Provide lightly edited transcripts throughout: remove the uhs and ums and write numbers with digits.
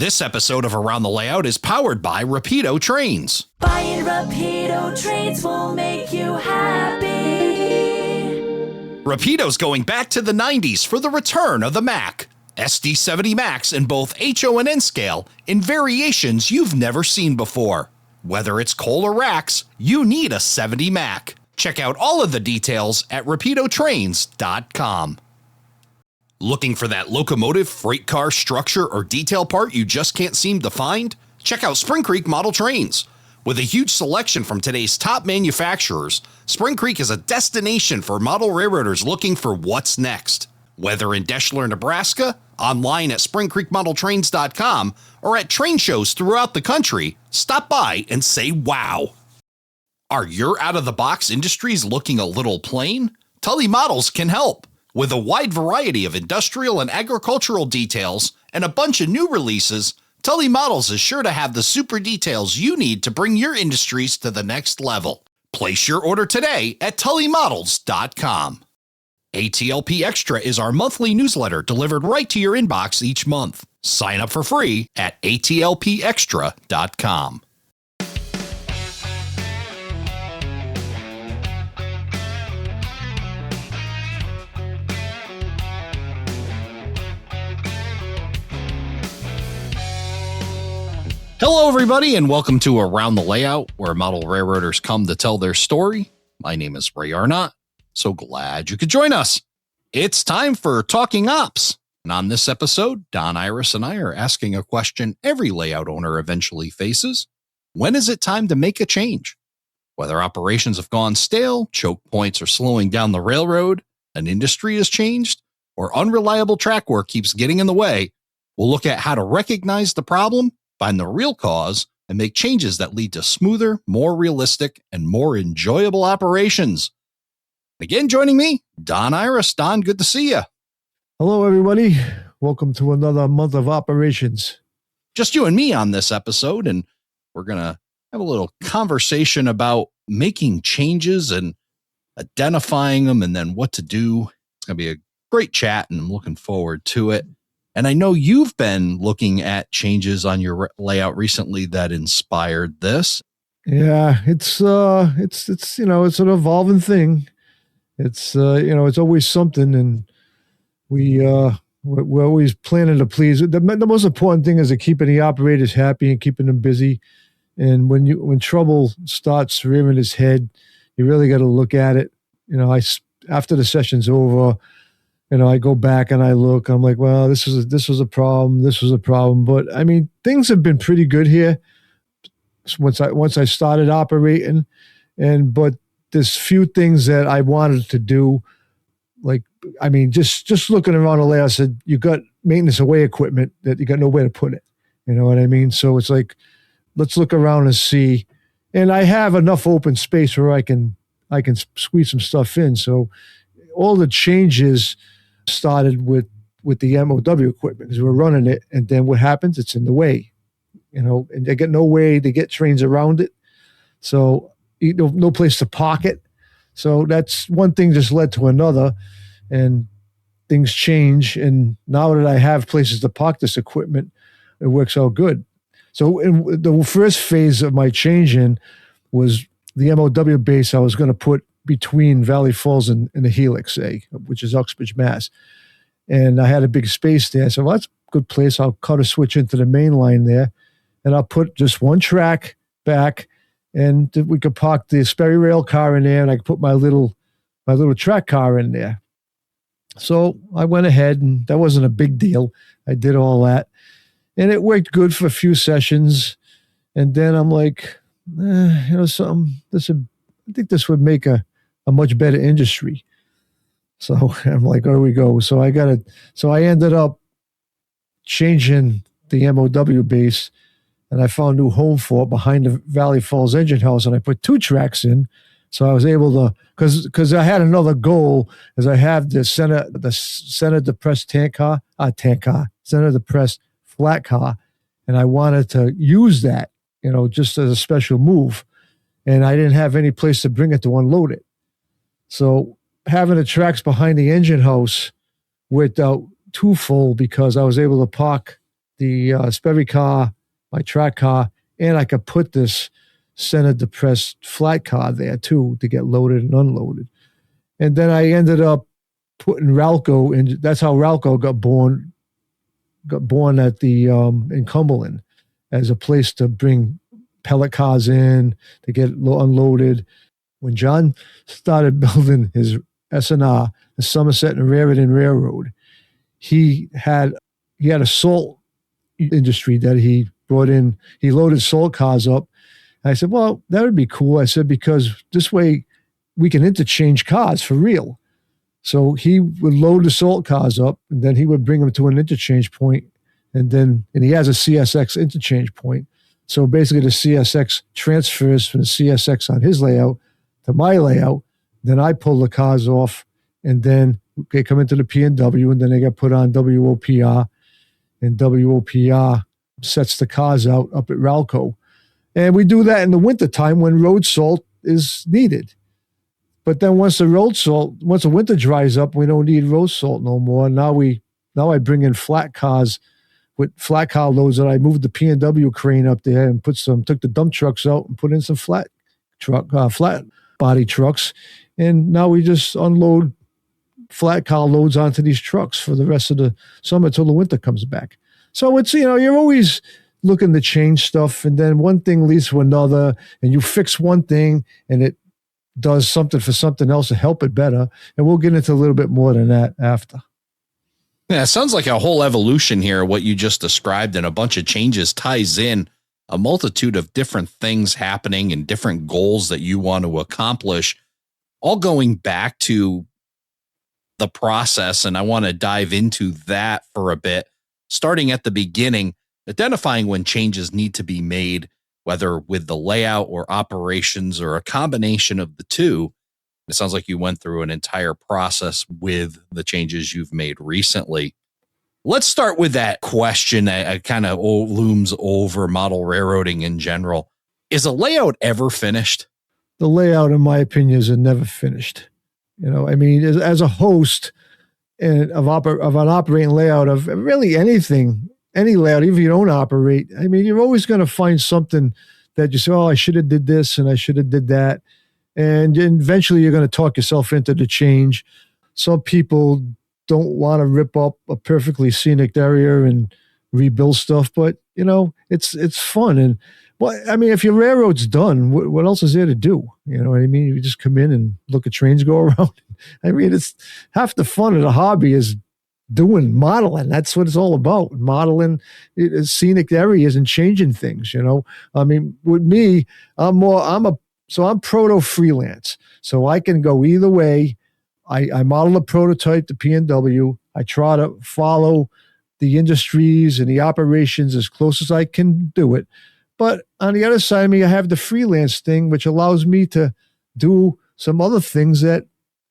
This episode of Around the Layout is powered by Rapido Trains. Buying Rapido Trains will make you happy. Rapido's going back to the 90s for the return of the Mac. SD70 Macs in both HO and N scale in variations you've never seen before. Whether it's coal or racks, you need a 70 Mac. Check out all of the details at rapidotrains.com. Looking for that locomotive, freight car, structure, or detail part you just can't seem to find? Check out Spring Creek Model Trains. With a huge selection from today's top manufacturers, Spring Creek is a destination for model railroaders looking for what's next. Whether in Deschler, Nebraska, online at springcreekmodeltrains.com, or at train shows throughout the country, stop by and say wow. Are your out-of-the-box industries looking a little plain? Tully Models can help. With a wide variety of industrial and agricultural details and a bunch of new releases, Tully Models is sure to have the super details you need to bring your industries to the next level. Place your order today at tullymodels.com. ATLP Extra is our monthly newsletter delivered right to your inbox each month. Sign up for free at atlpextra.com. Hello, everybody, and welcome to Around the Layout, where model railroaders come to tell their story. My name is Ray Arnott. So glad you could join us. It's time for Talking Ops. And on this episode, Don Irace and I are asking a question every layout owner eventually faces. When is it time to make a change? Whether operations have gone stale, choke points are slowing down the railroad, an industry has changed, or unreliable track work keeps getting in the way, we'll look at how to recognize the problem, find the real cause, and make changes that lead to smoother, more realistic, and more enjoyable operations. Again, joining me, Don Irace. Don, good to see you. Hello, everybody. Welcome to another month of operations. Just you and me on this episode, and we're going to have a little conversation about making changes and identifying them and then what to do. It's going to be a great chat, and I'm looking forward to it. And I know you've been looking at changes on your layout recently that inspired this. Yeah, it's an evolving thing. It's it's always something, and we're always planning to please. The most important thing is to keeping the operators happy and keeping them busy. And when trouble starts rearing its head, you really got to look at it. After the session's over, I go back and I look. I'm like, well, this was a problem. This was a problem. But I mean, things have been pretty good here once I started operating, but there's few things that I wanted to do. Like, I mean, just looking around the layout, I said, you got maintenance away equipment that you got nowhere to put it. You know what I mean? So it's like, let's look around and see. And I have enough open space where I can squeeze some stuff in. So all the changes started with the MOW equipment because we're running it. And then what happens? It's in the way, and they get no way to get trains around it. So no place to park it. So that's one thing just led to another, and things change. And now that I have places to park this equipment, it works out good. So in the first phase of my changing was the MOW base I was going to put between Valley Falls and the Helix, which is Uxbridge, Mass. And I had a big space there. So well, that's a good place. I'll cut a switch into the main line there, and I'll put just one track back, and we could park the Sperry Rail car in there, and I could put my little track car in there. So I went ahead, and that wasn't a big deal. I did all that, and it worked good for a few sessions. And then I'm like, something. I think this would make a much better industry. So I'm like, there we go. So I ended up changing the MOW base, and I found a new home for it behind the Valley Falls engine house, and I put two tracks in. So I was able to, because I had another goal, as I have the center depressed center depressed flat car, and I wanted to use that, just as a special move, and I didn't have any place to bring it to unload it. So having the tracks behind the engine house worked out twofold because I was able to park the Sperry car, my track car, and I could put this center depressed flat car there too to get loaded and unloaded. And then I ended up putting Ralco in. That's how Ralco got born. Got born at the in Cumberland as a place to bring pellet cars in to get unloaded. When John started building his S&R, the Somerset and Raritan Railroad, he had a salt industry that he brought in. He loaded salt cars up. And I said, well, that would be cool. I said, because this way we can interchange cars for real. So he would load the salt cars up, and then he would bring them to an interchange point, and he has a CSX interchange point. So basically the CSX transfers from the CSX on his layout to my layout. Then I pull the cars off, and then they come into the P&W, and then they get put on WOPR, and WOPR sets the cars out up at Ralco. And we do that in the wintertime when road salt is needed. But then once the winter dries up, we don't need road salt no more. Now I bring in flat cars with flat car loads, that I moved the P&W crane up there and took the dump trucks out and put in some flat body trucks. And now we just unload flat car loads onto these trucks for the rest of the summer till the winter comes back. So it's, you're always looking to change stuff, and then one thing leads to another, and you fix one thing and it does something for something else to help it better. And we'll get into a little bit more than that after. Yeah, it sounds like a whole evolution here, what you just described, and a bunch of changes ties in a multitude of different things happening and different goals that you want to accomplish, all going back to the process. And I want to dive into that for a bit, starting at the beginning, identifying when changes need to be made, whether with the layout or operations or a combination of the two. It sounds like you went through an entire process with the changes you've made recently. Let's start with that question that kind of looms over model railroading in general. Is a layout ever finished? The layout, in my opinion, is never finished. As a host of an operating layout of really anything, any layout, even if you don't operate, you're always going to find something that you say, oh, I should have did this and I should have did that. And eventually you're going to talk yourself into the change. Some people don't want to rip up a perfectly scenic area and rebuild stuff, but it's fun. And if your railroad's done, what else is there to do? You know what I mean? You just come in and look at trains go around. It's half the fun of the hobby is doing modeling. That's what it's all about. Modeling scenic areas and changing things, with me, I'm proto freelance. So I can go either way. I model a prototype to P&W. I try to follow the industries and the operations as close as I can do it. But on the other side of me, I have the freelance thing, which allows me to do some other things that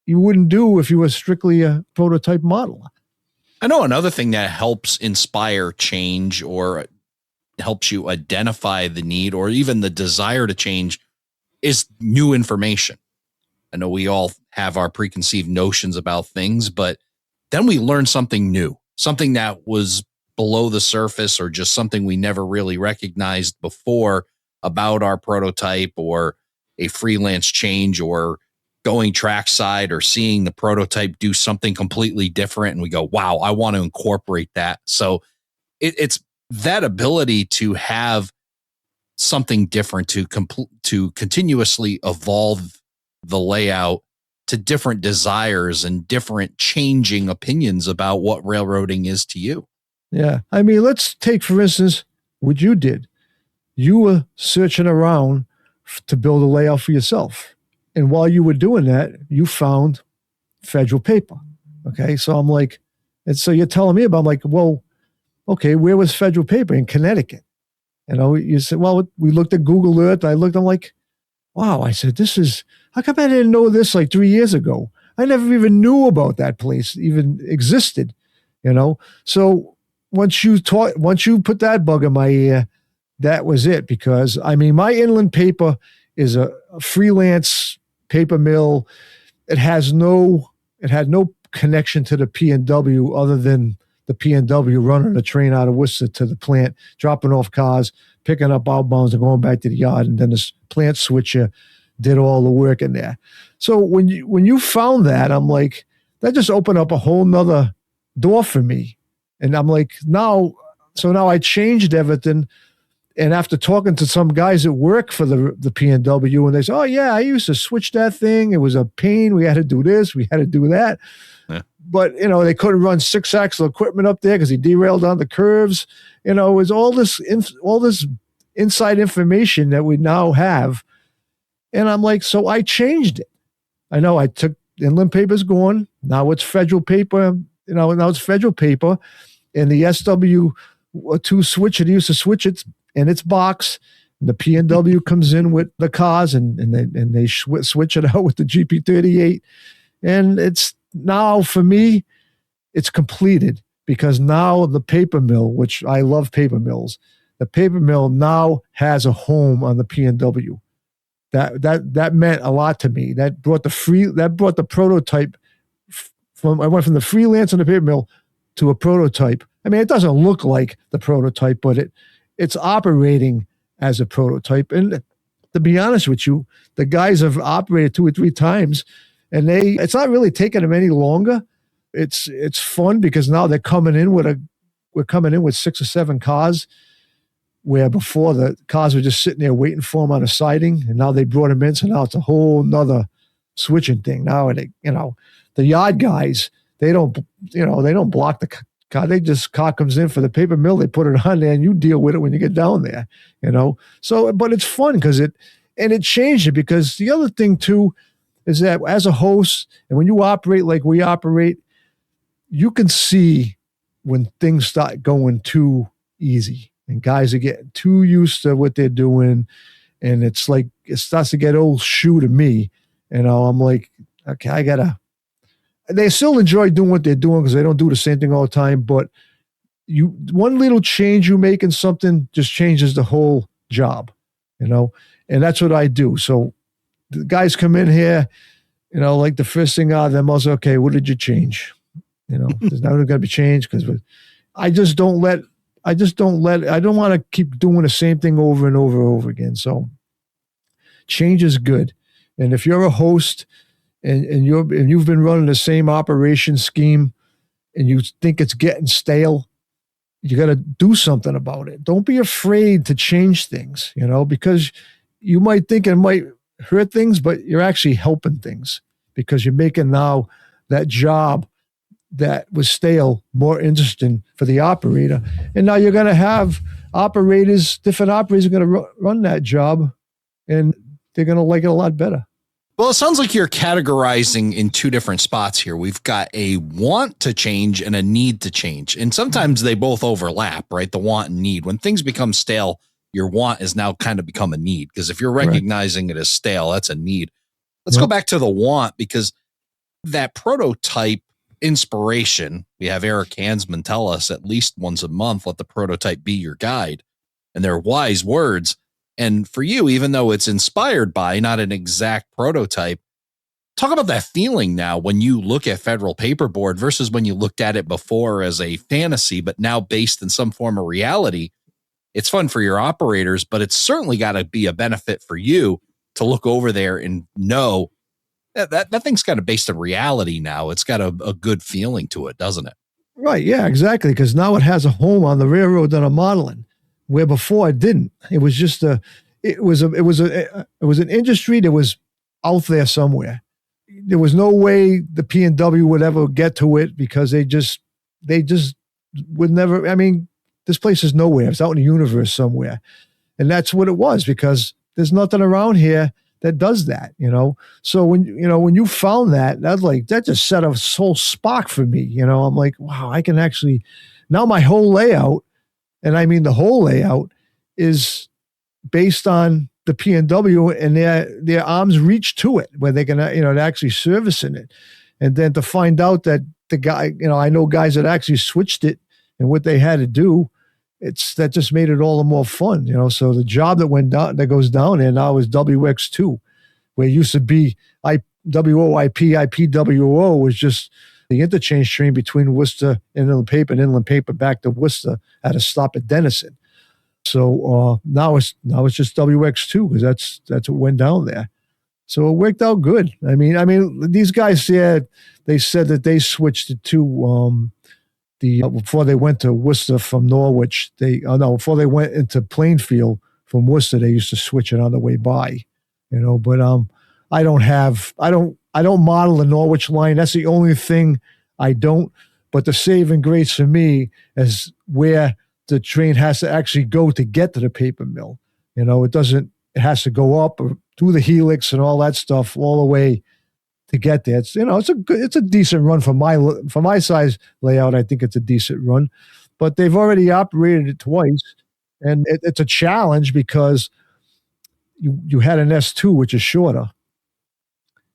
you wouldn't do if you were strictly a prototype modeler. I know another thing that helps inspire change or helps you identify the need or even the desire to change is new information. I know we all have our preconceived notions about things, but then we learn something new, something that was below the surface or just something we never really recognized before about our prototype or a freelance change or going trackside or seeing the prototype do something completely different. And we go, wow, I want to incorporate that. So it's that ability to have something different to continuously evolve the layout to different desires and different changing opinions about what railroading is to you. Yeah. Let's take, for instance, what you did. You were searching around to build a layout for yourself. And while you were doing that, you found federal paper. Okay. So I'm like, and so you're telling me about, I'm like, well, okay, where was federal paper? In Connecticut. You said, well, we looked at Google Earth. I'm like, wow. I said, how come I didn't know this like 3 years ago? I never even knew about that place even existed, So once you put that bug in my ear, that was it. Because my inland paper is a freelance paper mill. It had no connection to the P&W other than the P&W, running the train out of Worcester to the plant, dropping off cars, picking up outbounds and going back to the yard. And then this plant switcher did all the work in there. So when you found that, I'm like, that just opened up a whole nother door for me. And I'm like, now I changed everything. And after talking to some guys that work for the P&W, and they say, oh yeah, I used to switch that thing. It was a pain. We had to do this. We had to do that. Yeah. But, they couldn't run 6-axle equipment up there because he derailed on the curves. It was all this inside information that we now have. And I'm like, so I changed it. I know I took inland paper's gone. Now it's federal paper. Now it's federal paper. And the SW2 switcher, they used to switch it in its box. And the P&W comes in with the cars and they switch it out with the GP38. And it's now, for me, it's completed, because now the paper mill, which I love paper mills, the paper mill now has a home on the P&W. That meant a lot to me. That brought the prototype I went from the freelance on the paper mill to a prototype. I mean, it doesn't look like the prototype, but it's operating as a prototype. And to be honest with you, the guys have operated 2 or 3 times, and it's not really taking them any longer. It's fun because now we're coming in with 6 or 7 cars, where before the cars were just sitting there waiting for them on a siding, and now they brought them in. So now it's a whole nother switching thing. Now the yard guys, they don't block the car. Car comes in for the paper mill, they put it on there, and you deal with it when you get down there. So, but it's fun because it changed it, because the other thing too is that as a host, and when you operate like we operate, you can see when things start going too easy. And guys are getting too used to what they're doing. And it's like, it starts to get old shoe to me. I'm like, okay, they still enjoy doing what they're doing because they don't do the same thing all the time. But one little change you make in something just changes the whole job, and that's what I do. So the guys come in here, like the first thing out of them was, okay, what did you change? There's nothing going to be changed, because I don't want to keep doing the same thing over and over and over again. So change is good. And if you're a host and you've been running the same operation scheme and you think it's getting stale, you got to do something about it. Don't be afraid to change things, because you might think it might hurt things, but you're actually helping things, because you're making now that job that was stale more interesting for the operator. And now you're going to have different operators are going to run that job, and they're going to like it a lot better. Well, it sounds like you're categorizing in 2 different spots here. We've got a want to change and a need to change. And sometimes they both overlap, right? The want and need. When things become stale, your want is now kind of become a need, because if you're recognizing it as stale, that's a need. Let's go back to the want, because that prototype inspiration, we have Eric Hansman tell us at least once a month, let the prototype be your guide. And they're wise words. And for you, even though it's inspired by, not an exact prototype, talk about that feeling now when you look at Federal Paperboard versus when you looked at it before as a fantasy, but now based in some form of reality. It's fun for your operators, but it's certainly got to be a benefit for you to look over there and know that thing's kind of based in reality now. It's got a good feeling to it, doesn't it? Right. Yeah, exactly. Because now it has a home on the railroad that I'm modeling, where before it didn't. It was just it was an industry that was out there somewhere. There was no way the P&W would ever get to it, because they just would never. I mean, this place is nowhere. It's out in the universe somewhere. And that's what it was, because there's nothing around here that does that, So when you found that just set a whole spark for me, I'm like, wow, I can actually, now my whole layout, and I mean the whole layout, is based on the P&W and their arms reach to it, where they can, they're actually servicing it. And then to find out that the guy, I know guys that actually switched it and what they had to do, that just made it all the more fun, So the job that goes down there now is WX2, where it used to be WOIP, IPWO was just the interchange train between Worcester and Inland Paper back to Worcester had to stop at Denison. So now it's just WX2 because that's what went down there. So it worked out good. I mean, these guys, yeah, they said that they switched it to before they went to Worcester from Norwich. Before they went into Plainfield from Worcester, they used to switch it on the way by, But I don't model the Norwich line. That's the only thing I don't. But the saving grace for me is where the train has to actually go to get to the paper mill. It has to go up or through the helix and all that stuff all the way to get there. It's a decent run for my size layout. I think it's a decent run, but they've already operated it twice, and it's a challenge because you had an S2 which is shorter,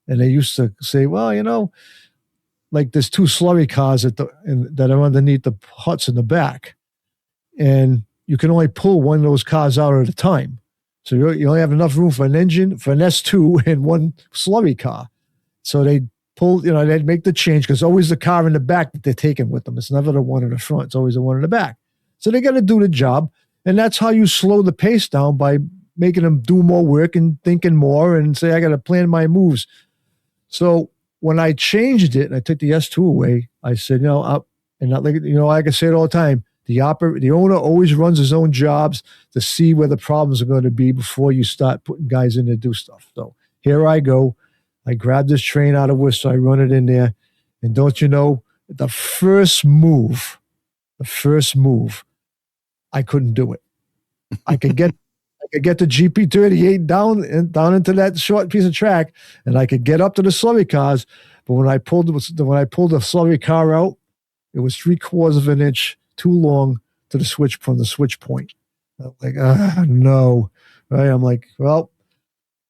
and they used to say, well, like there's two slurry cars that are underneath the huts in the back, and you can only pull one of those cars out at a time. So you only have enough room for an engine, for an S2, and one slurry car. So they pull, they'd make the change because always the car in the back that they're taking with them. It's never the one in the front. It's always the one in the back. So they got to do the job. And that's how you slow the pace down, by making them do more work and thinking more and say, I got to plan my moves. So when I changed it and I took the S2 away, I said, like I say it all the time, the owner always runs his own jobs to see where the problems are going to be before you start putting guys in to do stuff. So here I go. I grabbed this train out of Worcester. I run it in there. And don't you know, the first move, I couldn't do it. I could get the GP38 down into that short piece of track, and I could get up to the slurry cars. But when I pulled the slurry car out, it was 3/4 of an inch too long to the switch from the switch point. I'm like, no. Right? I'm like, well,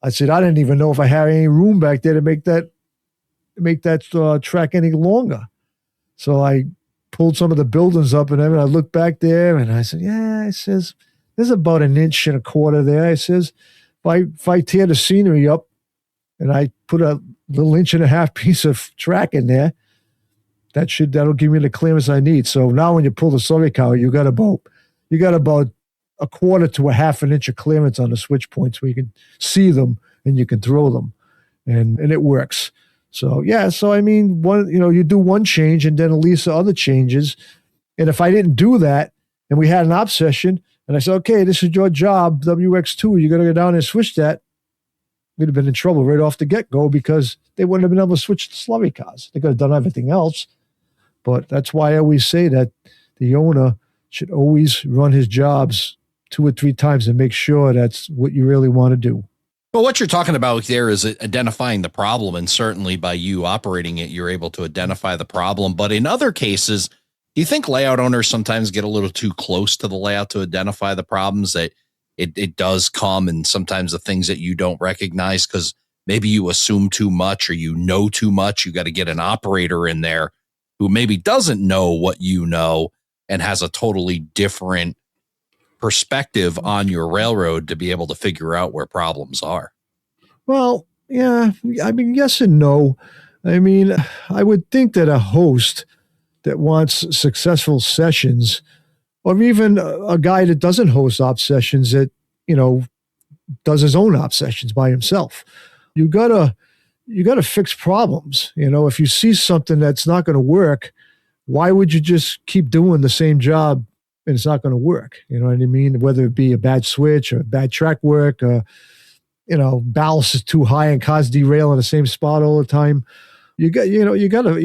I said, I didn't even know if I had any room back there to make that track any longer. So I pulled some of the buildings up and I looked back there and I said, yeah, I says, there's about 1.25 inches there. I says, if I tear the scenery up and I put a little 1.5 inch piece of track in there, that'll give me the clearance I need. So now when you pull the slurry car, you got about 1/4 to 1/2 inch of clearance on the switch points where you can see them and you can throw them, and it works. So yeah, I mean, you do one change and then release the other changes. And if I didn't do that and we had an op session and I said, okay, this is your job, WX2, you got to go down and switch that, we'd have been in trouble right off the get-go because they wouldn't have been able to switch the slurry cars. They could have done everything else. But that's why I always say that the owner should always run his jobs 2 or 3 times and make sure that's what you really want to do. Well, what you're talking about there is identifying the problem, and certainly by you operating it, you're able to identify the problem. But in other cases, do you think layout owners sometimes get a little too close to the layout to identify the problems, that it does come, and sometimes the things that you don't recognize because maybe you assume too much or you know too much? You got to get an operator in there who maybe doesn't know what you know and has a totally different perspective on your railroad to be able to figure out where problems are. Well, yeah, I mean, yes and no. I mean, I would think that a host that wants successful sessions, or even a guy that doesn't host op sessions that, does his own op sessions by himself, you gotta fix problems. If you see something that's not going to work, why would you just keep doing the same job and it's not going to work? You know what I mean? Whether it be a bad switch or bad track work, or, ballast is too high and cars derail in the same spot all the time. You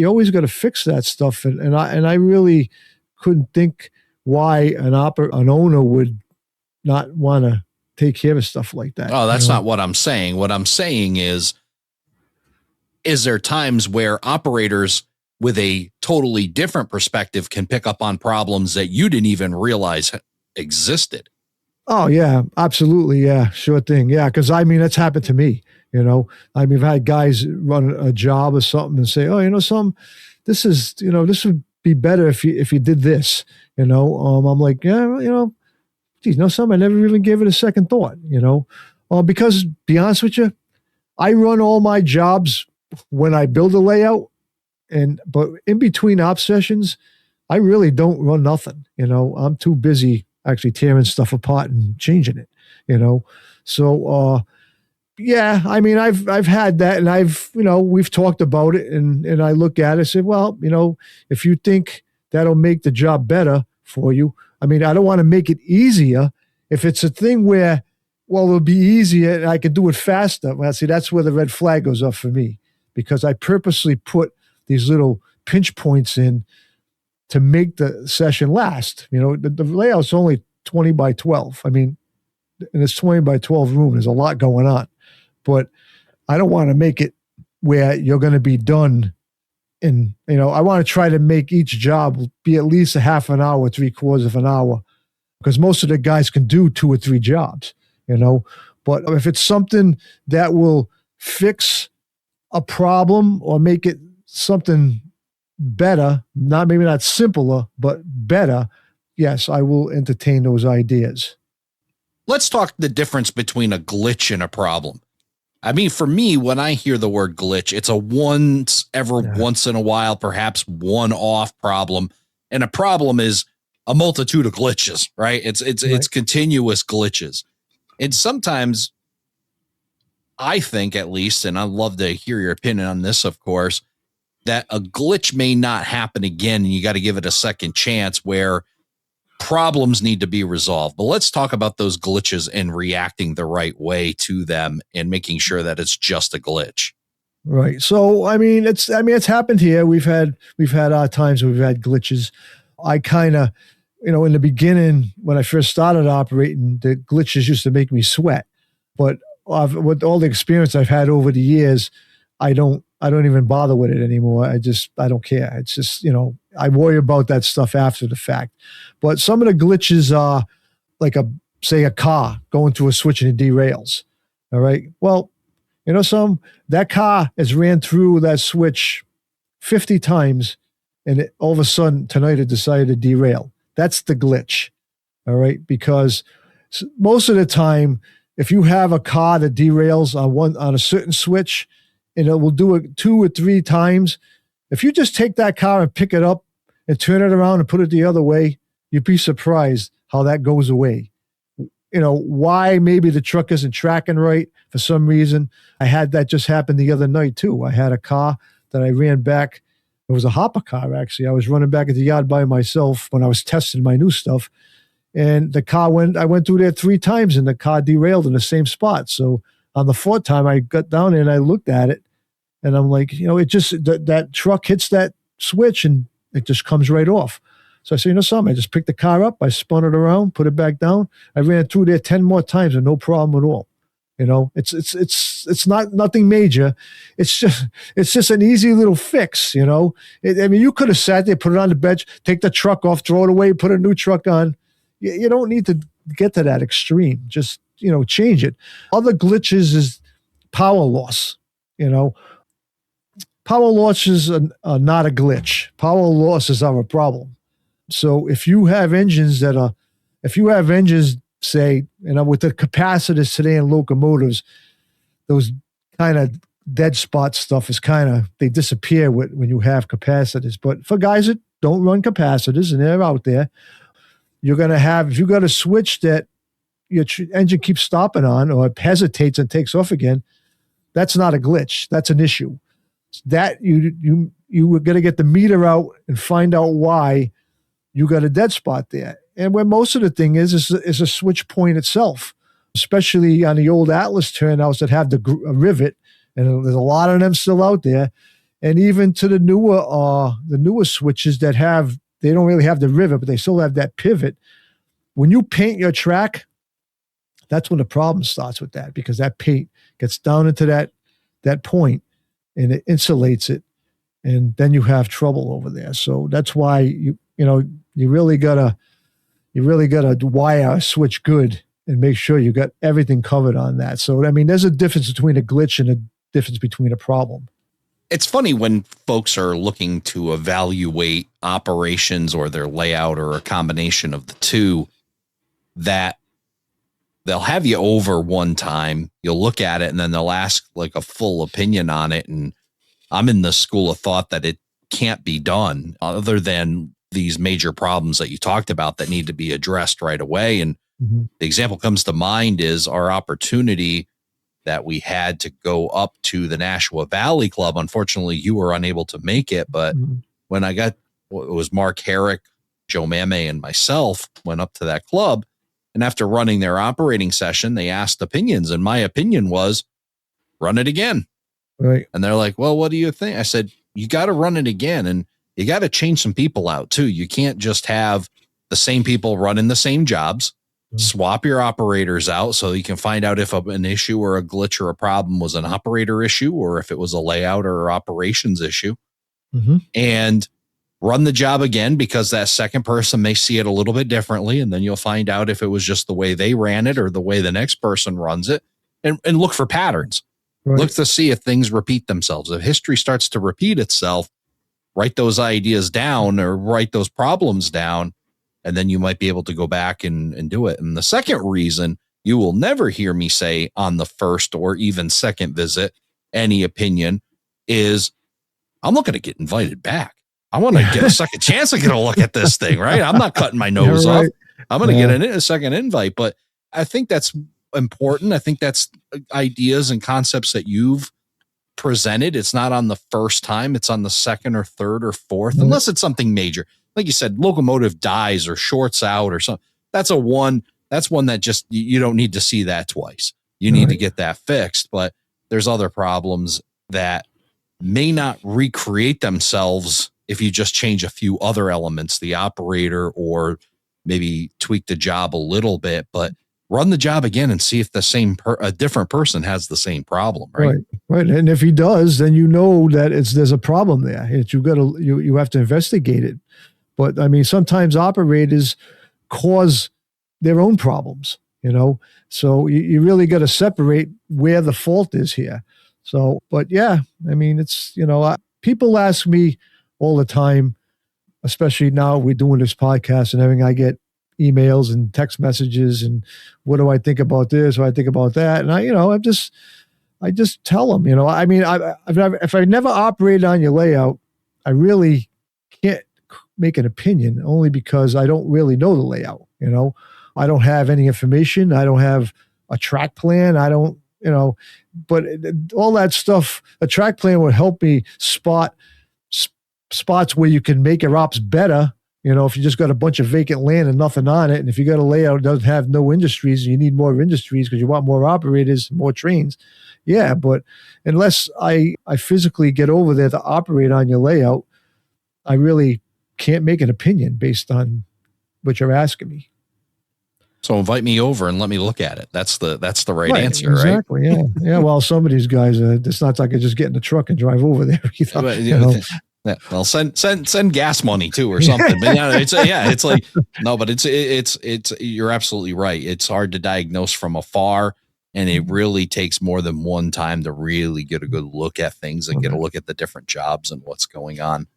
always got to fix that stuff. And I really couldn't think why an owner would not want to take care of stuff like that. Oh, that's not what I'm saying. What I'm saying is there times where operators with a totally different perspective can pick up on problems that you didn't even realize existed? Oh yeah, absolutely. Yeah, sure thing. Yeah. Cause that's happened to me, I've had guys run a job or something and say, oh, something, this would be better if you did this, I'm like, yeah, geez, something, I never even gave it a second thought, because be honest with you, I run all my jobs when I build a layout But in between op sessions, I really don't run nothing. I'm too busy actually tearing stuff apart and changing it. So yeah, I mean, I've had that, and we've talked about it, and I look at it and say, well, if you think that'll make the job better for you, I mean, I don't want to make it easier. If it's a thing where, well, it'll be easier and I can do it faster, well, see, that's where the red flag goes up for me, because I purposely put these little pinch points in to make the session last. The layout's only 20 by 12. I mean, in this 20 by 12 room, there's a lot going on. But I don't want to make it where you're going to be done in, I want to try to make each job be at least a half an hour, 3/4 of an hour, because most of the guys can do 2 or 3 jobs, But if it's something that will fix a problem or make it something better, maybe not simpler, but better, yes, I will entertain those ideas. Let's talk the difference between a glitch and a problem. I mean, for me, when I hear the word glitch, it's a once in a while, perhaps one-off problem. And a problem is a multitude of glitches, right? It's continuous glitches. And sometimes I think, at least, and I'd love to hear your opinion on this, of course, that a glitch may not happen again, and you got to give it a second chance, where problems need to be resolved. But let's talk about those glitches and reacting the right way to them and making sure that it's just a glitch. Right. So, it's happened here. We've had our times where we've had glitches. I kind of, in the beginning, when I first started operating, the glitches used to make me sweat. But with all the experience I've had over the years, I don't even bother with it anymore. I don't care. It's just, I worry about that stuff after the fact. But some of the glitches are like say a car going through a switch and it derails. All right. Well, that car has ran through that switch 50 times, and all of a sudden tonight it decided to derail. That's the glitch. All right. Because most of the time, if you have a car that derails on a certain switch, and it will do it 2 or 3 times, if you just take that car and pick it up and turn it around and put it the other way, you'd be surprised how that goes away. Why maybe the truck isn't tracking right for some reason. I had that just happen the other night too. I had a car that I ran back. It was a hopper car, actually. I was running back at the yard by myself when I was testing my new stuff. And I went through there 3 times and the car derailed in the same spot. So on the 4th time, I got down there and I looked at it, and I'm like, it just, that truck hits that switch and it just comes right off. So I said, something, I just picked the car up, I spun it around, put it back down. I ran through there 10 more times and no problem at all. It's not nothing major. It's just an easy little fix. You could have sat there, put it on the bench, take the truck off, throw it away, put a new truck on. You don't need to get to that extreme. Just, change it. Other glitches is power loss. Power losses are not a glitch. Power losses are a problem. So if you have engines say, with the capacitors today in locomotives, those kind of dead spot stuff is they disappear when you have capacitors. But for guys that don't run capacitors and they're out there, you're going to have, if you got a switch that your engine keeps stopping on or it hesitates and takes off again, that's not a glitch. That's an issue. That you were going to get the meter out and find out why you got a dead spot there. And where most of the thing is a switch point itself, especially on the old Atlas turnouts that have the rivet, and there's a lot of them still out there. And even to the newer switches that they don't really have the rivet, but they still have that pivot. When you paint your track, that's when the problem starts with that, because that paint gets down into that point and it insulates it, and then you have trouble over there. So that's why you really gotta wire a switch good and make sure you got everything covered on that. So there's a difference between a glitch and a difference between a problem. It's funny when folks are looking to evaluate operations or their layout or a combination of the two, that they'll have you over one time, you'll look at it, and then they'll ask like a full opinion on it. And I'm in the school of thought that it can't be done other than these major problems that you talked about that need to be addressed right away. And the example comes to mind is our opportunity that we had to go up to the Nashua Valley Club. Unfortunately, you were unable to make it, but when it was Mark Herrick, Joe Mame, and myself went up to that club, and after running their operating session, they asked opinions, and my opinion was run it again. Right. And they're like, well, what do you think? I said, you got to run it again, and you got to change some people out too. You can't just have the same people running the same jobs. Swap your operators out so you can find out if an issue or a glitch or a problem was an operator issue or if it was a layout or operations issue, and run the job again, because that second person may see it a little bit differently. And then you'll find out if it was just the way they ran it or the way the next person runs it, and look for patterns. Right. Look to see if things repeat themselves. If history starts to repeat itself, write those ideas down or write those problems down, and then you might be able to go back and do it. And the second reason you will never hear me say on the first or even second visit any opinion is I'm looking to get invited back. I want to get a second chance to get a look at this thing, right? I'm not cutting my nose off. I'm going to get a second invite. But I think that's important. I think that's ideas and concepts that you've presented. It's not on the first time. It's on the second or third or fourth, unless it's something major. Like you said, locomotive dies or shorts out or something. That's one that just, you don't need to see that twice. You need to get that fixed. But there's other problems that may not recreate themselves if you just change a few other elements, the operator, or maybe tweak the job a little bit, but run the job again and see if a different person has the same problem. Right. And if he does, then you know that there's a problem there. You have to investigate it. But I mean, sometimes operators cause their own problems, so you really got to separate where the fault is here. So, but yeah, I mean, it's, people ask me all the time, especially now we're doing this podcast and everything. I get emails and text messages and what do I think about this? What do I think about that? And I just tell them, I mean, if I never operated on your layout, I really can't make an opinion, only because I don't really know the layout. I don't have any information. I don't have a track plan. I don't, but all that stuff, a track plan would help me spot spots where you can make your ops better. If you just got a bunch of vacant land and nothing on it, and if you got a layout that doesn't have no industries and you need more industries because you want more operators, more trains. Yeah, but unless I physically get over there to operate on your layout, I really can't make an opinion based on what you're asking me. So invite me over and let me look at it. That's the right answer, exactly, right? Exactly. Yeah. Well, some of these guys, it's not like I just get in the truck and drive over there. Yeah, well, send gas money too or something. But it's like no, but it's you're absolutely right. It's hard to diagnose from afar, and it really takes more than one time to really get a good look at things and get a look at the different jobs and what's going on.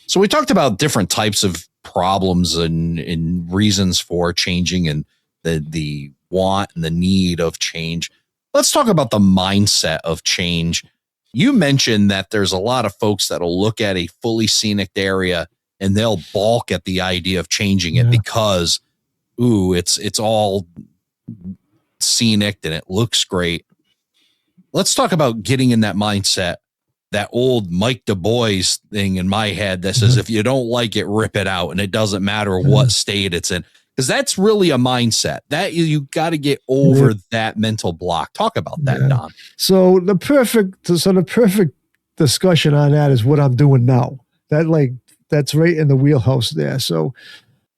So we talked about different types of problems and reasons for changing and the want and the need of change. Let's talk about the mindset of change. You mentioned that there's a lot of folks that'll look at a fully scenic area and they'll balk at the idea of changing it because, it's all scenic and it looks great. Let's talk about getting in that mindset, that old Mike Du Bois thing in my head that says, if you don't like it, rip it out. And it doesn't matter what state it's in, because that's really a mindset that you got to get over that mental block. Talk about that, Don. So the perfect discussion on that is what I'm doing now. That's right in the wheelhouse there. So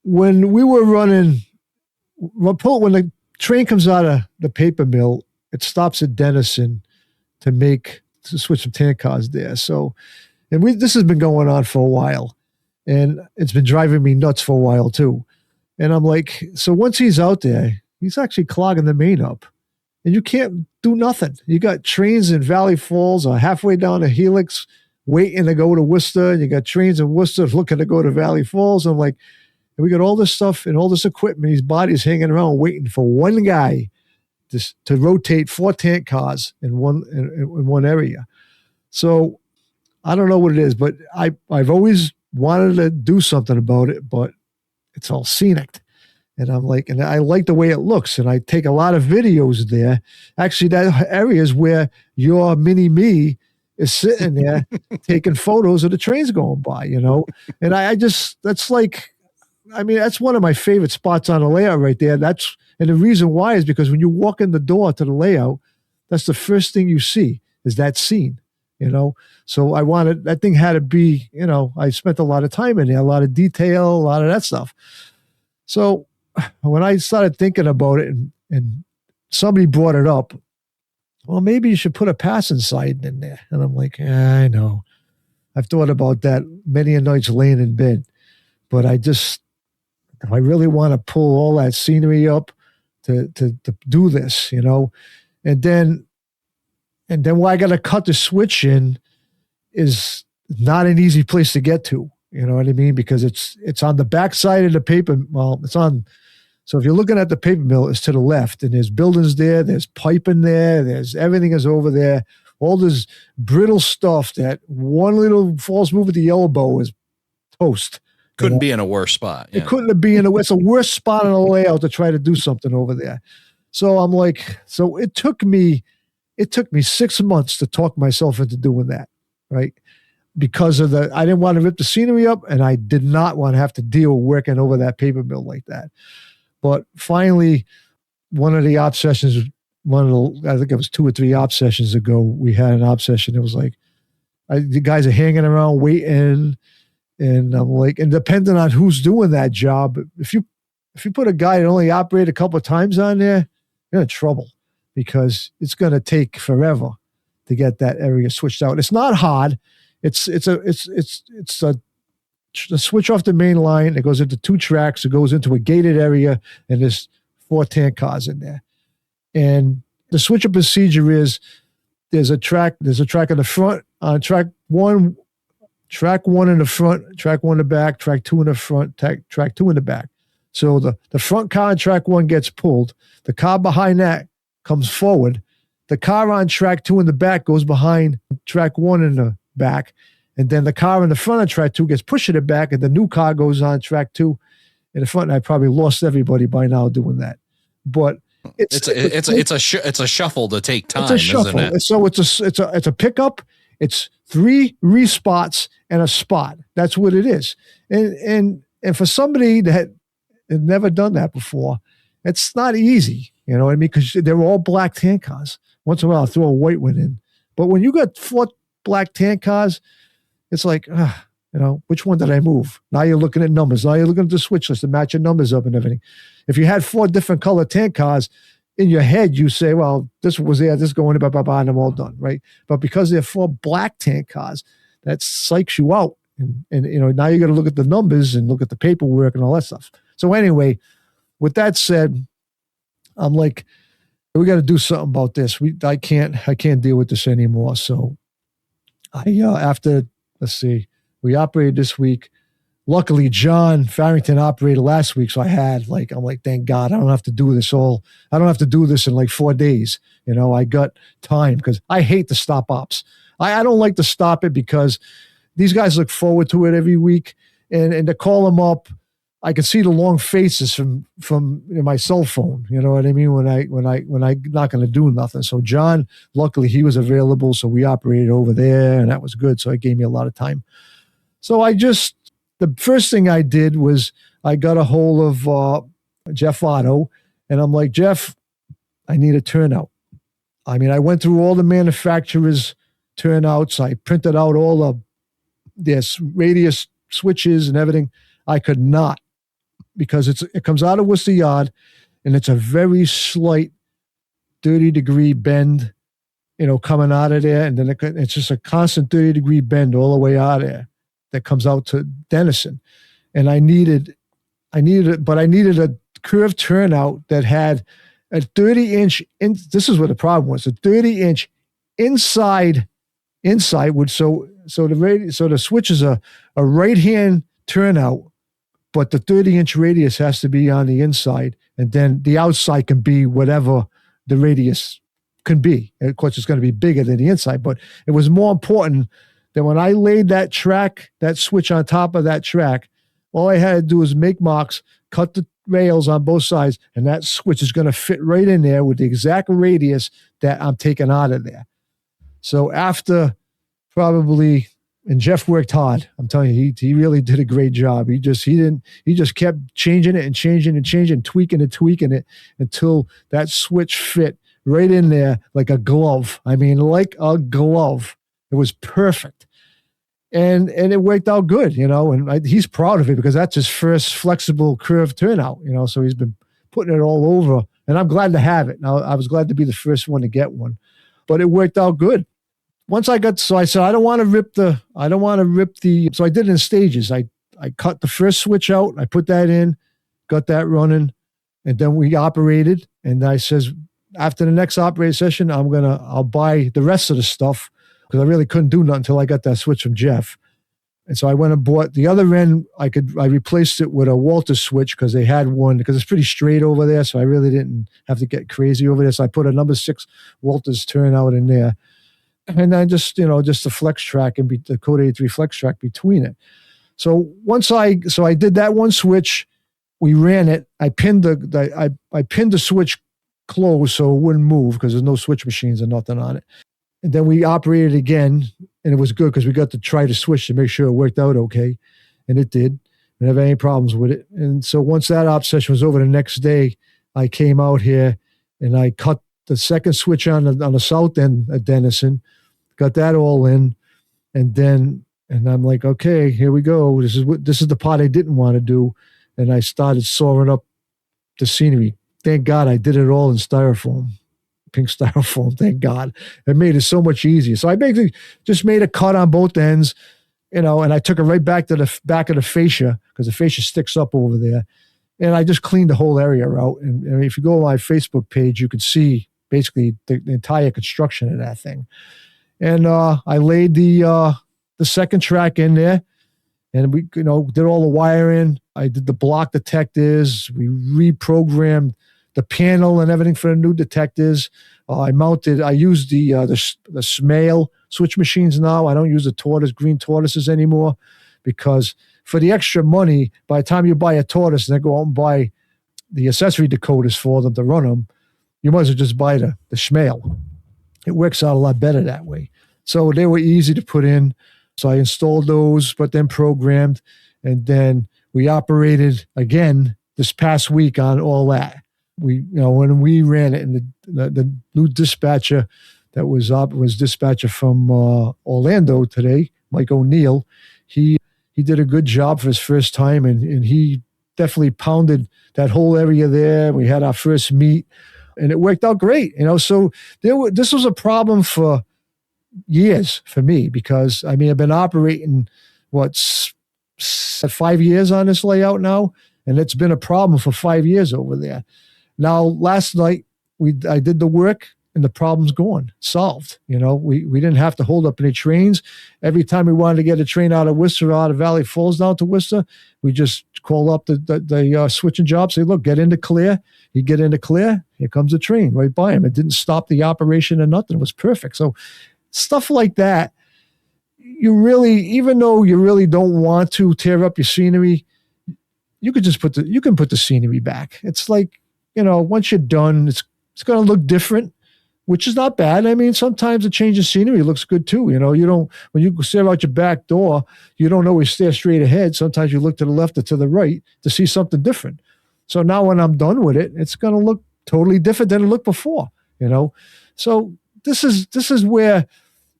when we were running, when the train comes out of the paper mill, it stops at Denison to switch some tank cars there. So, and this has been going on for a while, and it's been driving me nuts for a while too. And I'm like, so once he's out there, he's actually clogging the main up, and you can't do nothing. You got trains in Valley Falls or halfway down to Helix waiting to go to Worcester, and you got trains in Worcester looking to go to Valley Falls. I'm like, and we got all this stuff and all this equipment, these bodies hanging around waiting for one guy to rotate 4 tank cars in one area. So I don't know what it is, but I've always wanted to do something about it, but it's all scenic. And I'm like, and I like the way it looks. And I take a lot of videos there. Actually, that area is where your mini me is sitting there taking photos of the trains going by, And I just, that's like, I mean, that's one of my favorite spots on the layout right there. And the reason why is because when you walk in the door to the layout, that's the first thing you see is that scene, So that thing had to be, I spent a lot of time in there, a lot of detail, a lot of that stuff. So when I started thinking about it and somebody brought it up, well, maybe you should put a passing sign in there. And I'm like, I know. I've thought about that many a nights laying in bed. But I really want to pull all that scenery up to do this, And then where I got to cut the switch in is not an easy place to get to. You know what I mean? Because it's on the back side of the paper. Well, so if you're looking at the paper mill, it's to the left, and there's buildings there, there's piping there, there's everything is over there. All this brittle stuff that one little false move at the elbow is toast. Couldn't be in a worse spot. It couldn't be it's a worse spot on the layout to try to do something over there. So I'm like, it took me 6 months to talk myself into doing that, right? Because I didn't want to rip the scenery up, and I did not want to have to deal with working over that paper mill like that. But finally, one of the op sessions, I think it was 2 or 3 op sessions ago, we had an op session. It was like, the guys are hanging around waiting, and I'm like, and depending on who's doing that job, if you put a guy that only operated a couple of times on there, you're in trouble because it's going to take forever to get that area switched out. It's not hard. It's a switch off the main line. It goes into 2 tracks. It goes into a gated area, and there's 4 tank cars in there. And the switch up procedure is there's a track in the front, track 1 in the front, track 1 in the back, track 2 in the front, track 2 in the back. So the front car on track 1 gets pulled. The car behind that comes forward. The car on track 2 in the back goes behind track 1 in the back. And then the car in the front of track 2 gets pushed to the back, and the new car goes on track 2 in the front. And I probably lost everybody by now doing that. But it's a shuffle to take time, it's a shuffle. Isn't it? So it's a pickup. It's 3 respots and a spot. That's what it is. And for somebody that had never done that before, it's not easy. You know what I mean? Because they're all black tank cars. Once in a while, I'll throw a white one in. But when you got 4 black tank cars, it's like, which one did I move? Now you're looking at numbers. Now you're looking at the switch list to match your numbers up and everything. If you had 4 different color tank cars, in your head, you say, well, this was there, this is going, blah, blah, blah, and I'm all done, right? But because they're 4 black tank cars, that psychs you out. And now you got to look at the numbers and look at the paperwork and all that stuff. So anyway, with that said, I'm like, we got to do something about this. I can't deal with this anymore. So we operated this week. Luckily, John Farrington operated last week, so I'm like, thank God, I don't have to do this in like 4 days. I got time because I hate the stop ops. I don't like to stop it because these guys look forward to it every week, and to call them up, I can see the long faces from my cell phone. You know what I mean? When I not going to do nothing. So John, luckily, he was available, so we operated over there, and that was good. So it gave me a lot of time. So the first thing I did was I got a hold of Jeff Otto, and I'm like, Jeff, I need a turnout. I mean, I went through all the manufacturers' turnouts. I printed out all their radius switches and everything. I could not, because it comes out of Worcester Yard, and it's a very slight 30-degree bend, coming out of there, and then it's just a constant 30-degree bend all the way out of there that comes out to Denison. And I needed a curved turnout that had a 30-inch, this is what the problem was, a 30-inch inside would, so the switch is a right-hand turnout, but the 30-inch radius has to be on the inside, and then the outside can be whatever the radius can be. And of course, it's going to be bigger than the inside, but it was more important Then when I laid that switch on top of that track, all I had to do was make marks, cut the rails on both sides, and that switch is going to fit right in there with the exact radius that I'm taking out of there. So after probably, and Jeff worked hard. I'm telling you, he really did a great job. He just kept changing it and changing and changing, tweaking it until that switch fit right in there like a glove. I mean, like a glove. It was perfect. And it worked out good, and he's proud of it because that's his first flexible curve turnout, so he's been putting it all over, and I'm glad to have it. Now, I was glad to be the first one to get one, but it worked out good. So I said, I don't want to rip the, so I did it in stages. I cut the first switch out, I put that in, got that running, and then we operated, and I says, after the next operating session, I'll buy the rest of the stuff, because I really couldn't do nothing until I got that switch from Jeff. And so I went and bought the other end. I replaced it with a Walters switch because they had one, because it's pretty straight over there. So I really didn't have to get crazy over there. So I put a number 6 Walters turnout in there. And then just the flex track and the Code 83 flex track between it. So I did that one switch, we ran it. I pinned the switch closed so it wouldn't move because there's no switch machines or nothing on it. And then we operated again, and it was good because we got to try to switch to make sure it worked out okay. And it did. I didn't have any problems with it. And so once that op session was over, the next day, I came out here and I cut the second switch on the south end of Denison, got that all in. And I'm like, okay, here we go. This is the part I didn't want to do. And I started sawing up the scenery. Thank God I did it all in styrofoam. Pink styrofoam, thank God. It made it so much easier. So I basically just made a cut on both ends, and I took it right back to the back of the fascia because the fascia sticks up over there. And I just cleaned the whole area out. And if you go on my Facebook page, you could see basically the entire construction of that thing. And I laid the second track in there, and we did all the wiring. I did the block detectors. We reprogrammed the panel and everything for the new detectors. I used the Smale switch machines now. I don't use the green tortoises anymore, because for the extra money, by the time you buy a tortoise and then go out and buy the accessory decoders for them to run them, you might as well just buy the Smale. It works out a lot better that way. So they were easy to put in. So I installed those, but then programmed, and then we operated again this past week on all that. When we ran it, and the new dispatcher that was dispatcher from Orlando today, Mike O'Neill, he did a good job for his first time, and he definitely pounded that whole area there. We had our first meet, and it worked out great. So this was a problem for years for me, because I've been operating 5 years on this layout now, and it's been a problem for 5 years over there. Now, last night, I did the work, and the problem's gone, solved. We didn't have to hold up any trains. Every time we wanted to get a train out of Worcester, out of Valley Falls down to Worcester, we just call up the switching job, say, look, get into clear. You get into clear, here comes the train right by him. It didn't stop the operation or nothing. It was perfect. So stuff like that, even though you really don't want to tear up your scenery, you can put the scenery back. It's like, once you're done, it's going to look different, which is not bad. Sometimes a change of scenery looks good too. When you stare out your back door, you don't always stare straight ahead. Sometimes you look to the left or to the right to see something different. So now when I'm done with it, it's going to look totally different than it looked before, So this is where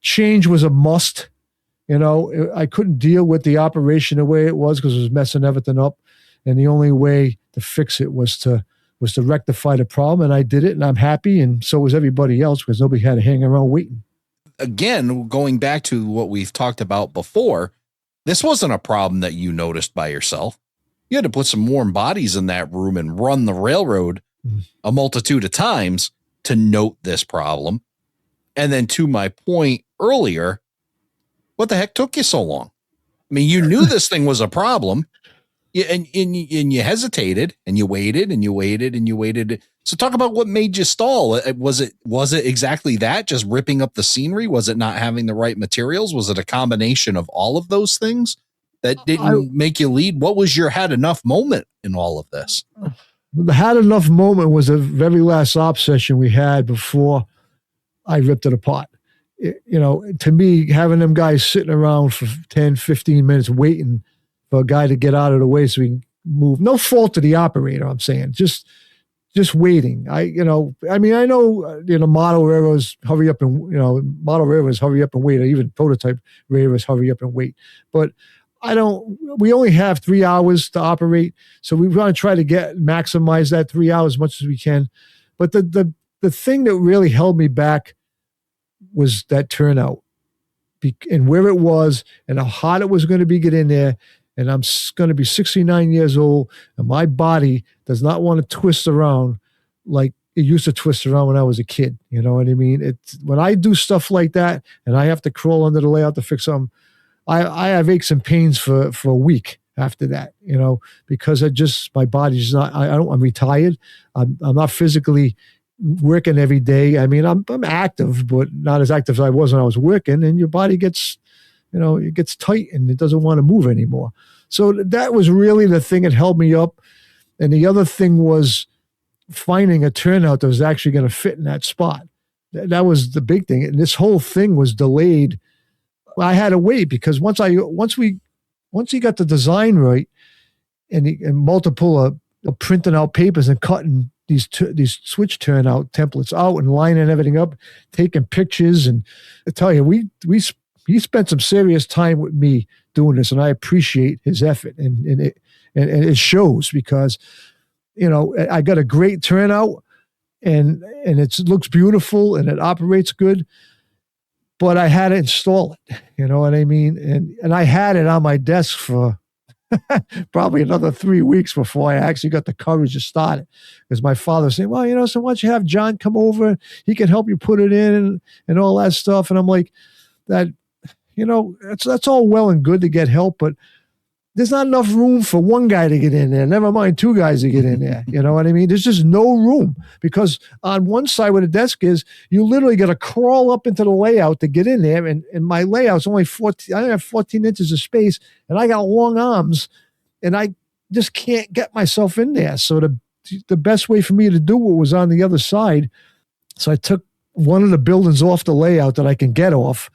change was a must. I couldn't deal with the operation the way it was because it was messing everything up. And the only way to fix it was to rectify the problem, and I did it, and I'm happy, and so was everybody else, because nobody had to hang around waiting. Again, going back to what we've talked about before, this wasn't a problem that you noticed by yourself. You had to put some warm bodies in that room and run the railroad a multitude of times to note this problem. And then to my point earlier, what the heck took you so long? You knew this thing was a problem. Yeah, and you hesitated, and you waited, and you waited, and you waited. So talk about what made you stall. Was it exactly that? Just ripping up the scenery? Was it not having the right materials? Was it a combination of all of those things that didn't make you lead? What was your had enough moment in all of this? The had enough moment was the very last op session we had before I ripped it apart. To me, having them guys sitting around for 10, 15 minutes waiting for a guy to get out of the way so we can move. No fault to the operator, I'm saying. Just waiting. I know, model railroads hurry up and, model railroads hurry up and wait, or even prototype railroads hurry up and wait. But we only have 3 hours to operate. So we want to try to maximize that 3 hours as much as we can. But the thing that really held me back was that turnout and where it was and how hard it was going to be get in there. And I'm going to be 69 years old, and my body does not want to twist around like it used to twist around when I was a kid. You know what I mean? When I do stuff like that and I have to crawl under the layout to fix something, I have aches and pains for a week after that, because my body's not, I'm retired. I'm not physically working every day. I mean, I'm active, but not as active as I was when I was working, and your body gets, it gets tight and it doesn't want to move anymore. So that was really the thing that held me up. And the other thing was finding a turnout that was actually going to fit in that spot. That was the big thing. And this whole thing was delayed. I had to wait because once he got the design right and multiple printing out papers and cutting these switch turnout templates out and lining everything up, taking pictures. And I tell you, he spent some serious time with me doing this, and I appreciate his effort, and it shows because, I got a great turnout, and it looks beautiful and it operates good, but I had to install it. You know what I mean? And I had it on my desk for probably another 3 weeks before I actually got the courage to start it. Because my father was saying, well, so why don't you have John come over? He can help you put it in and all that stuff. And I'm like, that's all well and good to get help, but there's not enough room for one guy to get in there. Never mind 2 guys to get in there. You know what I mean? There's just no room because on one side where the desk is, you literally got to crawl up into the layout to get in there. And my layout's only 14. I have 14 inches of space, and I got long arms, and I just can't get myself in there. So the best way for me to do it was on the other side. So I took one of the buildings off the layout that I can get off,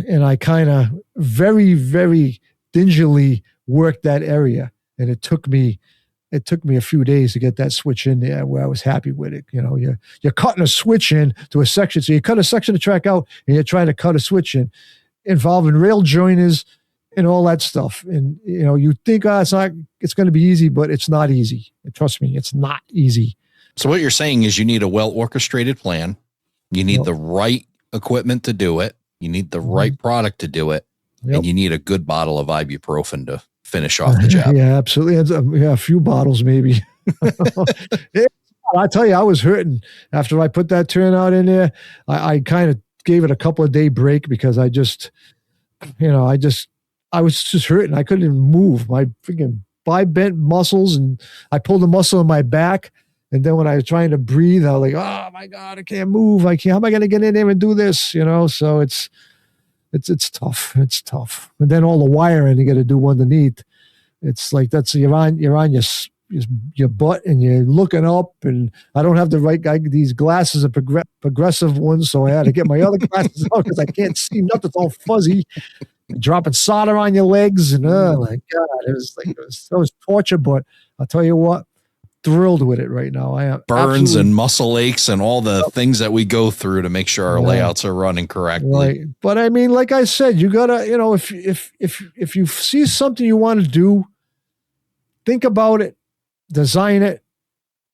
and I kind of very, very dingily worked that area. And it took me a few days to get that switch in there where I was happy with it. You're cutting a switch in to a section. So you cut a section of track out and you're trying to cut a switch in involving rail joiners and all that stuff. And, you think, it's going to be easy, but it's not easy. And trust me, it's not easy. So what you're saying is you need a well-orchestrated plan. You need the right equipment to do it. You need the right product to do it. Yep. And you need a good bottle of ibuprofen to finish off the job. Yeah, absolutely. A few bottles maybe. I tell you, I was hurting after I put that turnout in there. I kind of gave it a couple of day break because I was just hurting. I couldn't even move. My freaking bent muscles, and I pulled a muscle in my back. And then when I was trying to breathe, I was like, oh my God, I can't move. How am I going to get in there and do this? So it's tough. It's tough. And then all the wiring you got to do underneath. It's like you're on your butt and you're looking up, and I don't have the right guy. These glasses are progressive ones, so I had to get my other glasses out because I can't see nothing. It's all fuzzy. Dropping solder on your legs, and oh my God, it was torture. But I'll tell you what, thrilled with it right now. I am burns and muscle aches and all the things that we go through to make sure our layouts are running correctly. Right. But I mean, like I said, you gotta, if you see something you want to do, think about it, design it,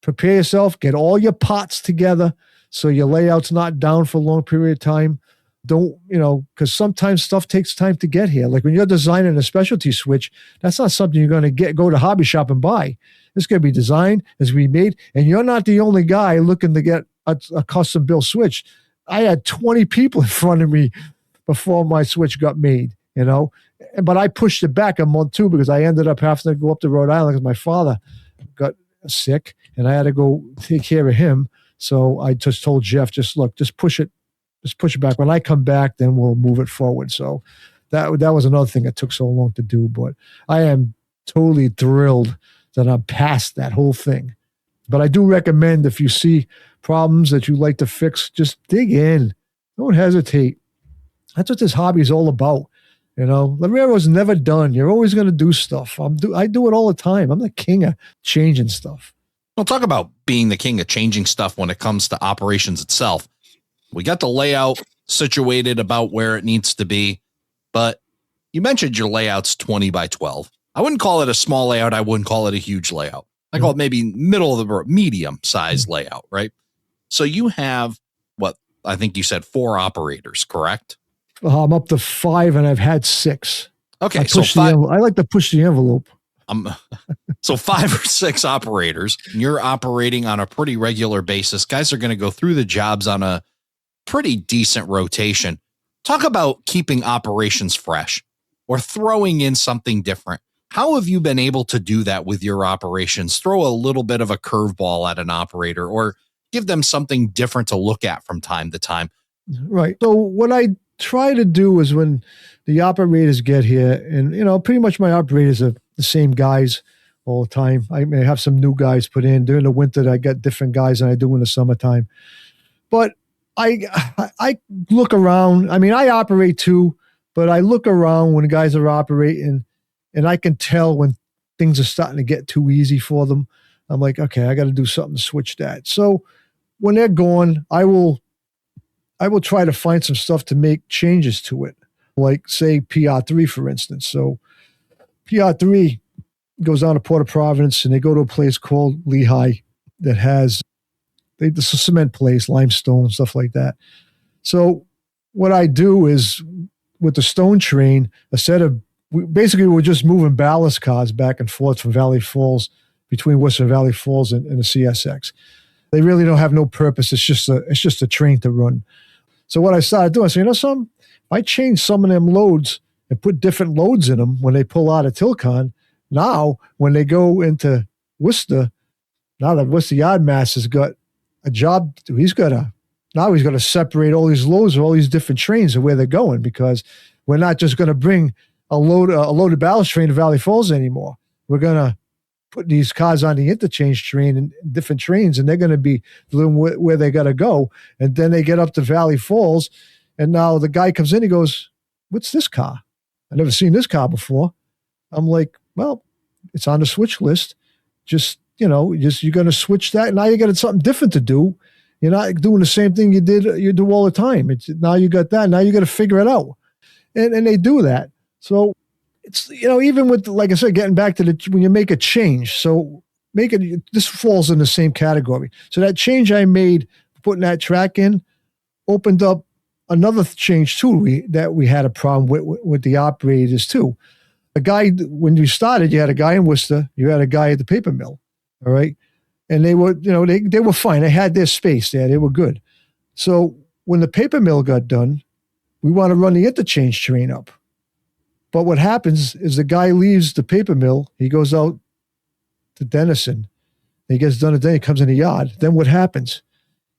prepare yourself, get all your parts together so your layout's not down for a long period of time. Don't, because sometimes stuff takes time to get here. Like when you're designing a specialty switch, that's not something you're going to go to hobby shop and buy. It's going to be designed, it's going to be made, and you're not the only guy looking to get a custom built switch. I had 20 people in front of me before my switch got made, But I pushed it back a month too because I ended up having to go up to Rhode Island because my father got sick and I had to go take care of him. So I just told Jeff, just push it back. When I come back, then we'll move it forward. So that was another thing that took so long to do. But I am totally thrilled that I'm past that whole thing. But I do recommend if you see problems that you like to fix, just dig in. Don't hesitate. That's what this hobby is all about. You know, the railroad's never done. You're always going to do stuff. I do it all the time. I'm the king of changing stuff. We'll talk about being the king of changing stuff when it comes to operations itself. We got the layout situated about where it needs to be, but you mentioned your layout's 20 by 12. I wouldn't call it a small layout. I wouldn't call it a huge layout. I call it maybe middle of the medium size layout, right? So you have what I think you said 4 operators, correct? I'm up to 5 and I've had 6. Okay. So 5, I like to push the envelope. So 5 or 6 operators, and you're operating on a pretty regular basis. Guys are going to go through the jobs on a pretty decent rotation. Talk about keeping operations fresh or throwing in something different. How have you been able to do that with your operations? Throw a little bit of a curveball at an operator or give them something different to look at from time to time. Right. So what I try to do is when the operators get here, and, you know, pretty much my operators are the same guys all the time. I may have some new guys put in. During the winter, I got different guys than I do in the summertime. But I look around. I mean, I operate too, but I look around when guys are operating, and I can tell when things are starting to get too easy for them. I'm like, okay, I got to do something to switch that. So when they're gone, I will try to find some stuff to make changes to it. Like, say, PR3, for instance. So PR3 goes down to Port of Providence, and they go to a place called Lehigh that has it's a cement place, limestone, stuff like that. So what I do is with the stone train, we're just moving ballast cars back and forth from Valley Falls, between Worcester and Valley Falls and the CSX. They really don't have no purpose. It's just a train to run. So what I started doing, I said, you know something? If I change some of them loads and put different loads in them when they pull out of Tilcon, now when they go into Worcester, now that Worcester Yard Master's got a job to do, he's got to separate all these loads of all these different trains and where they're going, because we're not just going to bring a loaded ballast train to Valley Falls anymore. We're going to put these cars on the interchange train and different trains, and they're going to be where they got to go. And then they get up to Valley Falls, and now the guy comes in, he goes, "What's this car? I've never seen this car before." I'm like, well, it's on the switch list. You're going to switch that. Now you got something different to do. You're not doing the same thing you do all the time. Now you got that. Now you got to figure it out. And they do that. So it's, even with, like I said, getting back to when you make a change. So this falls in the same category. So that change I made, putting that track in, opened up another change too, that we had a problem with the operators too. A guy, when you started, you had a guy in Worcester, you had a guy at the paper mill. All right. And they were, they were fine. They had their space there. They were good. So when the paper mill got done, we want to run the interchange train up. But what happens is the guy leaves the paper mill. He goes out to Denison. He gets done, and then he comes in the yard. Then what happens?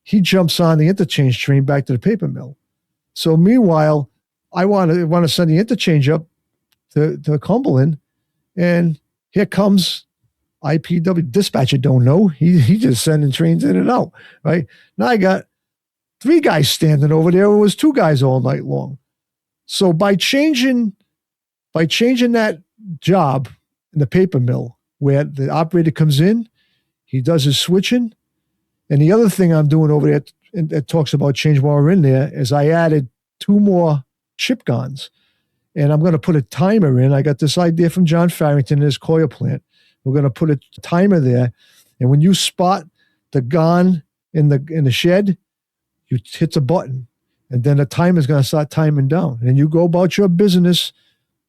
He jumps on the interchange train back to the paper mill. So meanwhile, I want to send the interchange up to Cumberland, and here comes IPW dispatcher. Don't know. He just sending trains in and out. Right now, I got 3 guys standing over there. It was 2 guys all night long. So by changing that job in the paper mill, where the operator comes in, he does his switching, and the other thing I'm doing over there, and it talks about change while we're in there, is I added 2 more chip guns, and I'm going to put a timer in. I got this idea from John Farrington in his coil plant. We're going to put a timer there, and when you spot the gun in the shed, you hit the button, and then the timer is going to start timing down. And you go about your business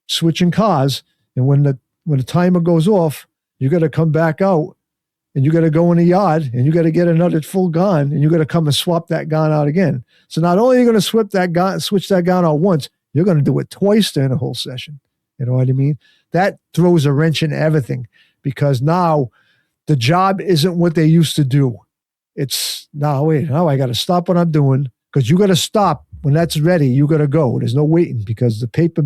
switching cars, and when the timer goes off, you got to come back out, and you got to go in the yard, and you got to get another full gun, and you got to come and swap that gun out again. So not only are you going to switch that gun out once, you're going to do it twice during the whole session. You know what I mean? That throws a wrench in everything because now the job isn't what they used to do. It's now I got to stop what I'm doing because you got to stop when that's ready. You got to go. There's no waiting because the paper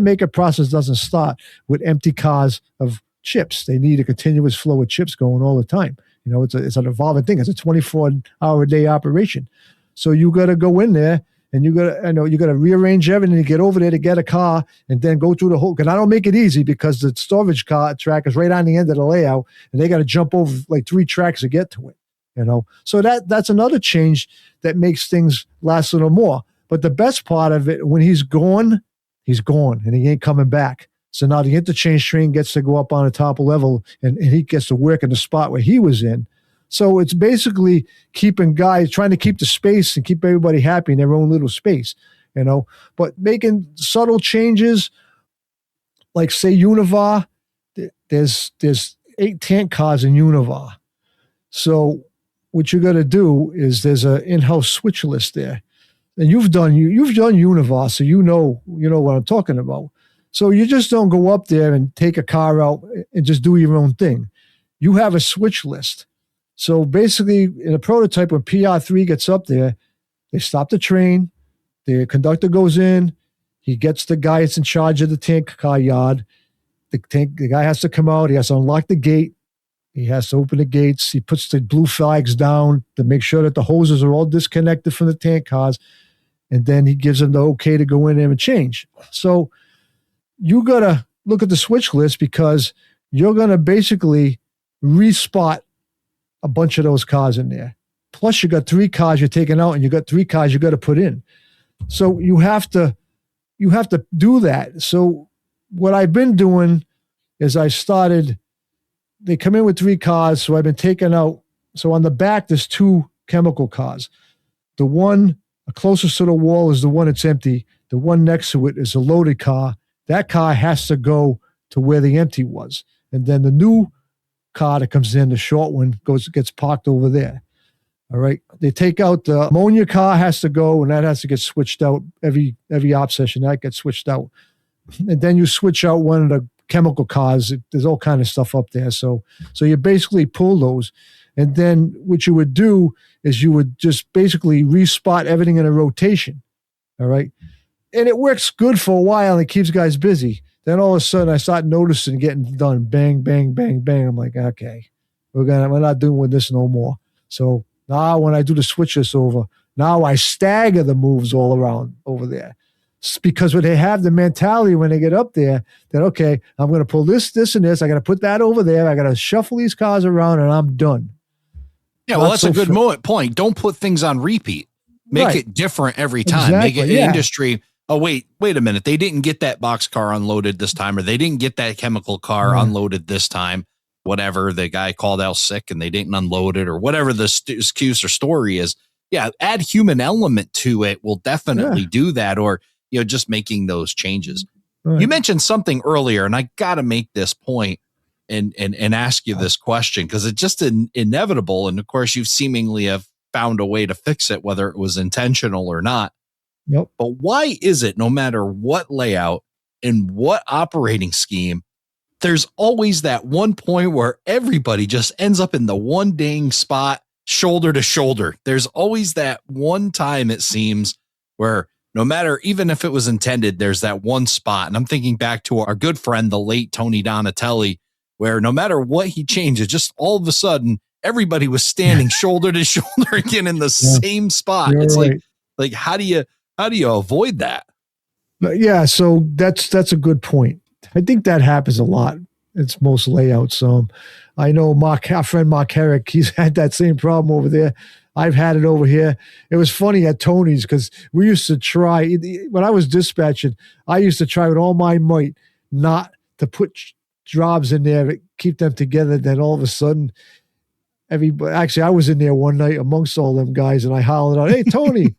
maker process doesn't start with empty cars of chips. They need a continuous flow of chips going all the time. You know, it's an evolving thing. It's a 24-hour-a-day operation. So you got to go in there and you got to rearrange everything to get over there to get a car and then go through the whole. Because I don't make it easy because the storage car track is right on the end of the layout and they got to jump over like 3 tracks to get to it. You know, so that's another change that makes things last a little more. But the best part of it, when he's gone and he ain't coming back. So now the interchange train gets to go up on the top level and he gets to work in the spot where he was in. So it's basically keeping guys, trying to keep the space and keep everybody happy in their own little space, you know, but making subtle changes like say Univar, there's 8 tank cars in Univar. So what you got to do is there's an in-house switch list there. And you've done Univar, so you know what I'm talking about. So you just don't go up there and take a car out and just do your own thing. You have a switch list. So basically, in a prototype, when PR3 gets up there, they stop the train, the conductor goes in, he gets the guy that's in charge of the tank car yard. The guy has to come out, he has to unlock the gate, he has to open the gates, he puts the blue flags down to make sure that the hoses are all disconnected from the tank cars, and then he gives them the okay to go in there and change. So you got to look at the switch list because you're going to basically respot a bunch of those cars in there. Plus you got 3 cars you're taking out and you got 3 cars you got to put in. So you have to do that. So what I've been doing is they come in with 3 cars. So I've been taking out. So on the back, there's 2 chemical cars. The one closest to the wall is the one that's empty. The one next to it is a loaded car. That car has to go to where the empty was. And then the new car that comes in, the short one, gets parked over there. All right. They take out the ammonia car has to go, and that has to get switched out every op session. That gets switched out. And then you switch out one of the chemical cars. There's all kind of stuff up there. So you basically pull those. And then what you would do is you would just basically respot everything in a rotation. All right. And it works good for a while and it keeps guys busy. Then all of a sudden I start noticing getting done. Bang, bang, bang, bang. I'm like, okay, we're not doing with this no more. So now when I do the switch this over, now I stagger the moves all around over there. It's because when they have the mentality when they get up there that, okay, I'm going to pull this, and this. I got to put that over there. I got to shuffle these cars around and I'm done. Yeah, well, that's a good point. Don't put things on repeat. Make it different every time. Exactly, Make it industry. Oh, wait a minute. They didn't get that box car unloaded this time, or they didn't get that chemical car unloaded this time. Whatever, the guy called out sick and they didn't unload it, or whatever the excuse or story is. Yeah, add human element to it will definitely do that, or just making those changes. Right. You mentioned something earlier, and I got to make this point and ask you this question because it's just inevitable. And of course, you seemingly have found a way to fix it, whether it was intentional or not. Yep. But why is it no matter what layout and what operating scheme, there's always that one point where everybody just ends up in the one dang spot, shoulder to shoulder? There's always that one time, it seems, where no matter, even if it was intended, there's that one spot. And I'm thinking back to our good friend, the late Tony Donatelli, where no matter what he changed, it just all of a sudden, everybody was standing shoulder to shoulder again in the same spot. You're it's right. like, how do you avoid that? Yeah, so that's a good point. I think that happens a lot. It's most layouts. I know our friend Mark Herrick, he's had that same problem over there. I've had it over here. It was funny at Tony's because we used to try, when I was dispatching, I used to try with all my might not to put jobs in there, keep them together. Then all of a sudden, actually, I was in there one night amongst all them guys and I hollered out, "Hey, Tony,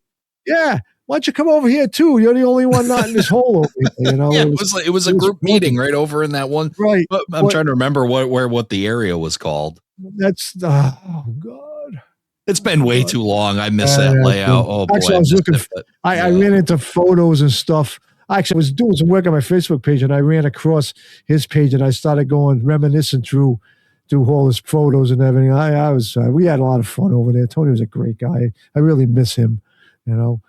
yeah, why don't you come over here too? You're the only one not in this hole over here." Yeah, it was a group meeting right over in that one. Right. I'm trying to remember what the area was called. That's oh God. It's been way too long. I miss that layout. Oh boy. Actually, I was looking. I ran into photos and stuff. Actually, I was doing some work on my Facebook page, and I ran across his page, and I started going reminiscing through all his photos and everything. We had a lot of fun over there. Tony was a great guy. I really miss him, you know.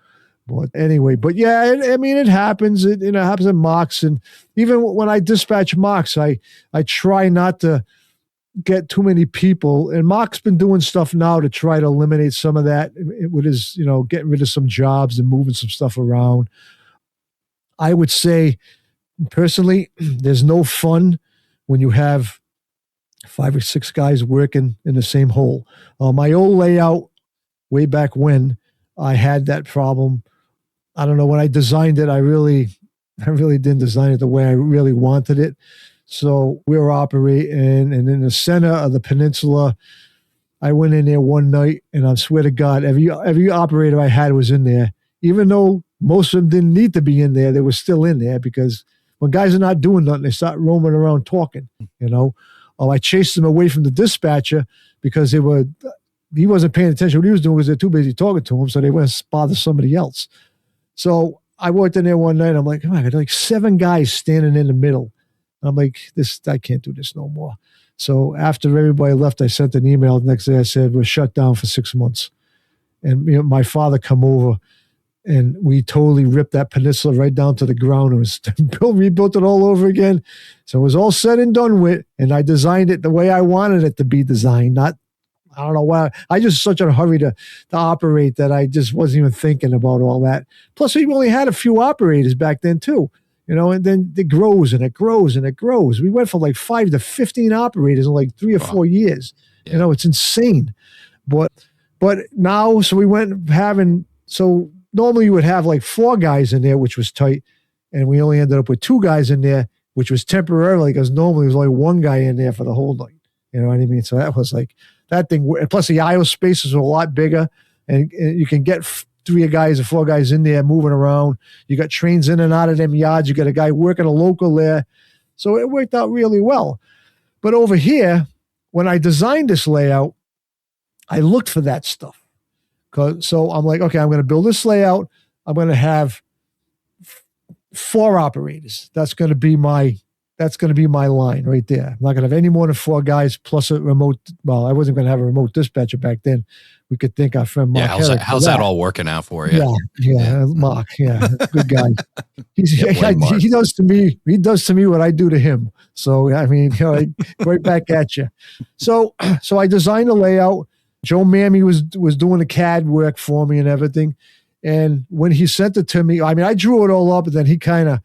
But anyway, yeah, it happens. It happens at mocks, and even when I dispatch mocks, I try not to get too many people. And Mock's been doing stuff now to try to eliminate some of that with his, getting rid of some jobs and moving some stuff around. I would say, personally, there's no fun when you have 5 or 6 guys working in the same hole. My old layout, way back when, I had that problem. I don't know, when I designed it, I really didn't design it the way I really wanted it. So we were operating, and in the center of the peninsula, I went in there one night, and I swear to God, every operator I had was in there. Even though most of them didn't need to be in there, they were still in there, because when guys are not doing nothing, they start roaming around talking, I chased them away from the dispatcher because he wasn't paying attention to what he was doing because they're too busy talking to him, so they went to bother somebody else. So I walked in there one night. I'm like, oh my God, like 7 guys standing in the middle. I'm like, I can't do this no more. So after everybody left, I sent an email. The next day I said, we're shut down for 6 months. And my father come over, and we totally ripped that peninsula right down to the ground. It was rebuilt it all over again. So it was all said and done with, and I designed it the way I wanted it to be designed, I don't know why. I just such a hurry to operate that I just wasn't even thinking about all that. Plus, we only had a few operators back then too, and then it grows and it grows and it grows. We went from like 5 to 15 operators in like 3 or 4 years. Yeah. It's insane. But now, so we went so normally you would have like 4 guys in there, which was tight. And we only ended up with 2 guys in there, which was temporarily, because normally there was only 1 guy in there for the whole night. You know what I mean? So that was like, that thing, plus the IO spaces are a lot bigger, and you can get 3 guys or 4 guys in there moving around. You got trains in and out of them yards. You got a guy working a local there. So it worked out really well. But over here, when I designed this layout, I looked for that stuff. So I'm like, okay, I'm going to build this layout. I'm going to have 4 operators. That's going to be my line right there. I'm not going to have any more than 4 guys plus a remote. Well, I wasn't going to have a remote dispatcher back then. We could thank our friend Mark. Yeah, how's that all working out for you? Yeah. Mark, good guy. He does to me what I do to him. So I mean, right back at you. So I designed a layout. Joe Mammy was doing the CAD work for me and everything. And when he sent it to me, I mean, I drew it all up, and then he kind of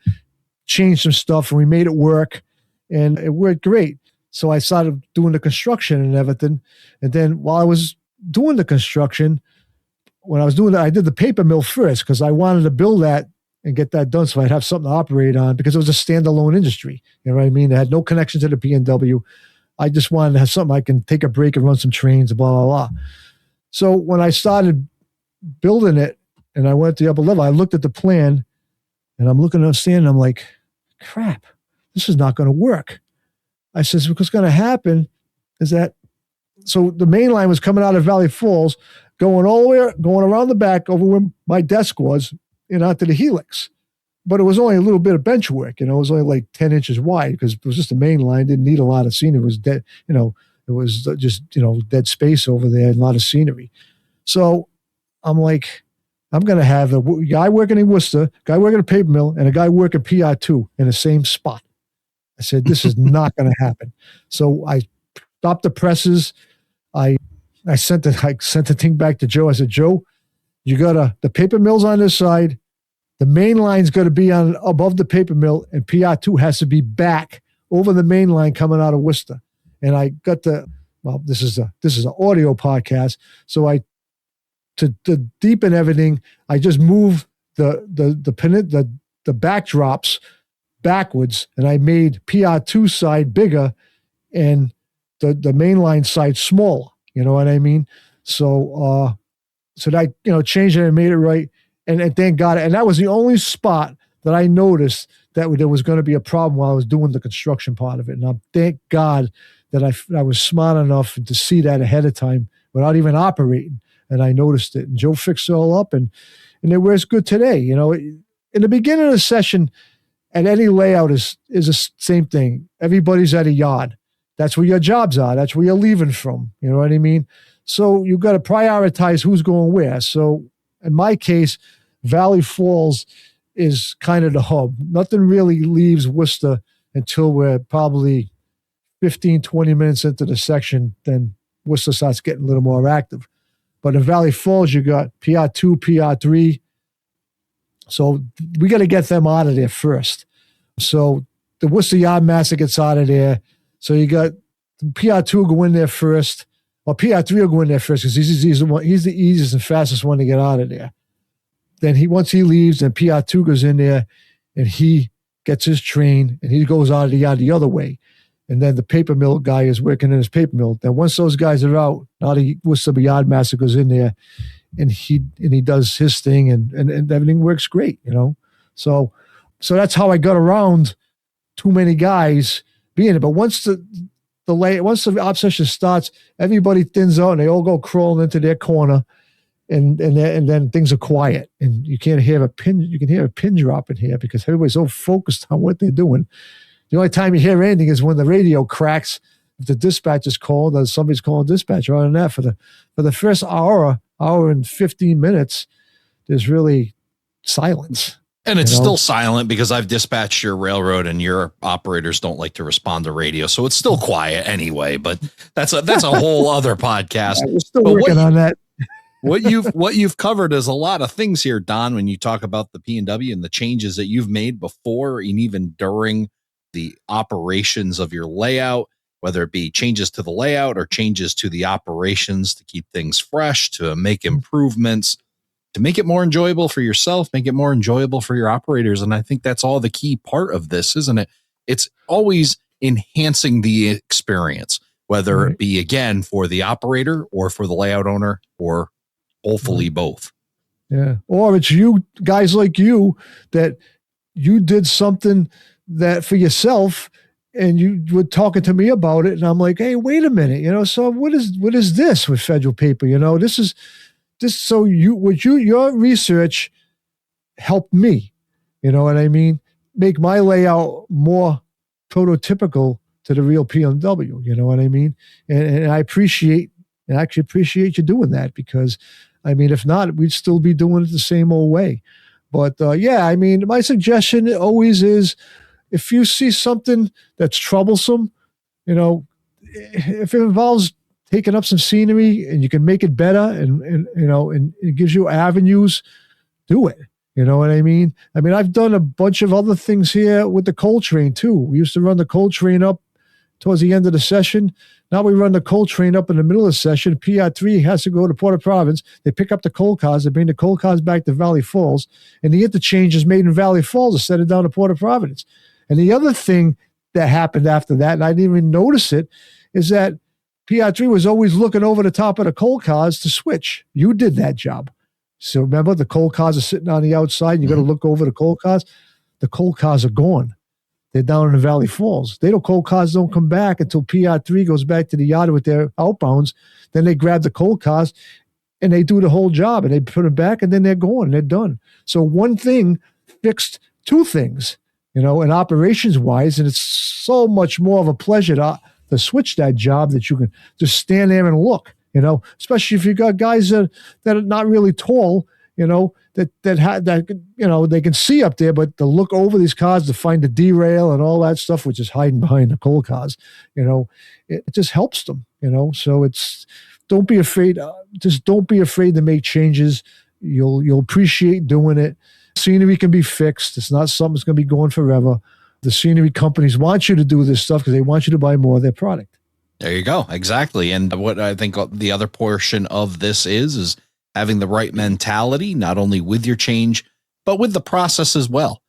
changed some stuff, and we made it work, and it worked great. So I started doing the construction and everything. And then while I was doing the construction, when I was doing that, I did the paper mill first, because I wanted to build that and get that done so I'd have something to operate on, because it was a standalone industry. You know what I mean? It had no connection to the P&W. I just wanted to have something I can take a break and run some trains, blah, blah, blah. So when I started building it and I went to the upper level, I looked at the plan, and I'm looking at the stand, and I'm like, crap, this is not going to work. I says, what's going to happen is that, so the main line was coming out of Valley Falls, going around the back over where my desk was, and out to the helix. But it was only a little bit of bench work, it was only like 10 inches wide, because it was just a main line, didn't need a lot of scenery. It was dead, it was just, dead space over there, and a lot of scenery. So I'm like, I'm going to have a guy working in Worcester, guy working at a paper mill, and a guy working PR2 in the same spot. I said, this is not going to happen. So I stopped the presses. I sent the thing back to Joe. I said, Joe, you got the paper mill's on this side. The main line's got to be on above the paper mill, and PR2 has to be back over the main line coming out of Worcester. And I got this is an audio podcast. So to deepen everything, I just moved the backdrops backwards, and I made PR2 side bigger and the mainline side smaller. You know what I mean? So that, changed it and made it right. And thank God. And that was the only spot that I noticed that there was going to be a problem while I was doing the construction part of it. And thank God that I was smart enough to see that ahead of time without even operating. And I noticed it. And Joe fixed it all up, and it works good today. in the beginning of the session, at any layout is the same thing. Everybody's at a yard. That's where your jobs are. That's where you're leaving from. You know what I mean? So you've got to prioritize who's going where. So in my case, Valley Falls is kind of the hub. Nothing really leaves Worcester until we're probably 15, 20 minutes into the section. Then Worcester starts getting a little more active. But in Valley Falls, you got PR2, PR3. So we got to get them out of there first. So the Worcester Yardmaster gets out of there. So you got PR2 will go in there first, or PR3 will go in there first because he's the easiest and fastest one to get out of there. Then once he leaves, then PR2 goes in there and he gets his train and he goes out of the yard the other way. And then the paper mill guy is working in his paper mill. Then once those guys are out, now the Worcester Yardmaster goes in there and he does his thing and everything works great, you know. So that's how I got around too many guys being it. But once the op session starts, everybody thins out and they all go crawling into their corner, and then things are quiet and you can't hear a pin. You can hear a pin drop in here because everybody's so focused on what they're doing. The only time you hear anything is when the radio cracks. If the dispatch is called, or somebody's calling dispatch. Other than that, for the first hour and 15 minutes, there's really silence. And it's still silent because I've dispatched your railroad and your operators don't like to respond to radio. So it's still quiet anyway, but that's a whole other podcast. Yeah, we're still working on that. what you've covered is a lot of things here, Don, when you talk about the P&W and the changes that you've made before and even during the operations of your layout, whether it be changes to the layout or changes to the operations to keep things fresh, to make improvements, to make it more enjoyable for yourself, make it more enjoyable for your operators. And I think that's all the key part of this, isn't it? It's always enhancing the experience, whether it be, again, for the operator or for the layout owner, or hopefully both. Yeah. Or it's you guys like you that you did something that for yourself and you were talking to me about it. And I'm like, hey, wait a minute, you know, so what is this with federal paper? You know, this is this. So your research helped me, you know what I mean? Make my layout more prototypical to the real P&W, you know what I mean? And I actually appreciate you doing that, because I mean, if not, we'd still be doing it the same old way. But yeah, I mean, my suggestion always is, if you see something that's troublesome, you know, if it involves taking up some scenery and you can make it better and you know, and it gives you avenues, do it. You know what I mean? I mean, I've done a bunch of other things here with the coal train too. We used to run the coal train up towards the end of the session. Now we run the coal train up in the middle of the session. PR3 has to go to Port-au-Prince. They pick up the coal cars. They bring the coal cars back to Valley Falls. And the interchange is made in Valley Falls instead of down to Port-au-Prince. And the other thing that happened after that, and I didn't even notice it, is that PR3 was always looking over the top of the coal cars to switch. You did that job. So remember, the coal cars are sitting on the outside, and you got to look over the coal cars. The coal cars are gone. They're down in the Valley Falls. Coal cars don't come back until PR3 goes back to the yard with their outbounds. Then they grab the coal cars and they do the whole job, and they put them back, and then they're gone. They're done. So one thing fixed two things, you know, and operations wise, and it's so much more of a pleasure to switch that job that you can just stand there and look, you know, especially if you got guys that are not really tall, you know, that you know, they can see up there, but to look over these cars to find the derail and all that stuff, which is hiding behind the coal cars, you know, it just helps them, you know. So don't be afraid. Just don't be afraid to make changes. You'll appreciate doing it. Scenery can be fixed. It's not something that's going to be going forever. The scenery companies want you to do this stuff because they want you to buy more of their product. There you go. Exactly. And what I think the other portion of this is having the right mentality, not only with your change, but with the process as well.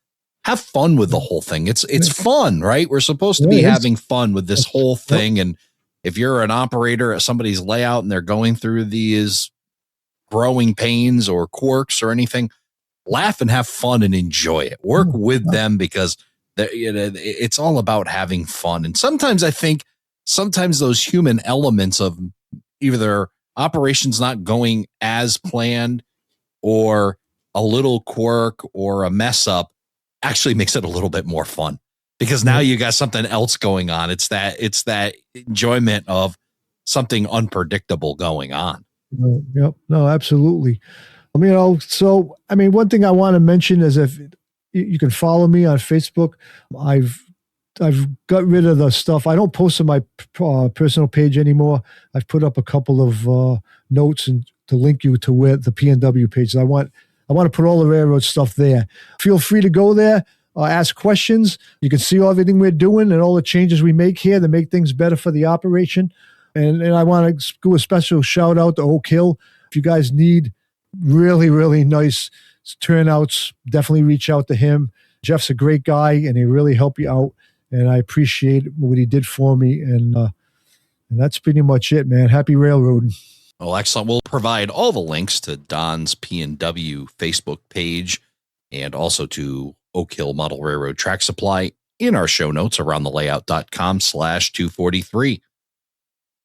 Have fun with the whole thing. It's fun, right? We're supposed to be having fun with this whole thing. And if you're an operator at somebody's layout and they're going through these growing pains or quirks or anything, laugh and have fun and enjoy it. Work with them, because it's all about having fun. And sometimes I think those human elements of either operations not going as planned or a little quirk or a mess up actually makes it a little bit more fun, because now you got something else going on. It's that enjoyment of something unpredictable going on. Yep. No, absolutely. One thing I want to mention is, if you can follow me on Facebook, I've got rid of the stuff. I don't post on my personal page anymore. I've put up a couple of notes and to link you to where the PNW page. I want to put all the railroad stuff there. Feel free to go there, ask questions. You can see everything we're doing and all the changes we make here to make things better for the operation. And I want to do a special shout out to Oak Hill. If you guys need really, really nice turnouts, definitely reach out to him. Jeff's a great guy, and he really helped you out. And I appreciate what he did for me. And that's pretty much it, man. Happy railroading. Well, excellent. We'll provide all the links to Don's P&W Facebook page and also to Oak Hill Model Railroad Track Supply in our show notes, aroundthelayout.com/243.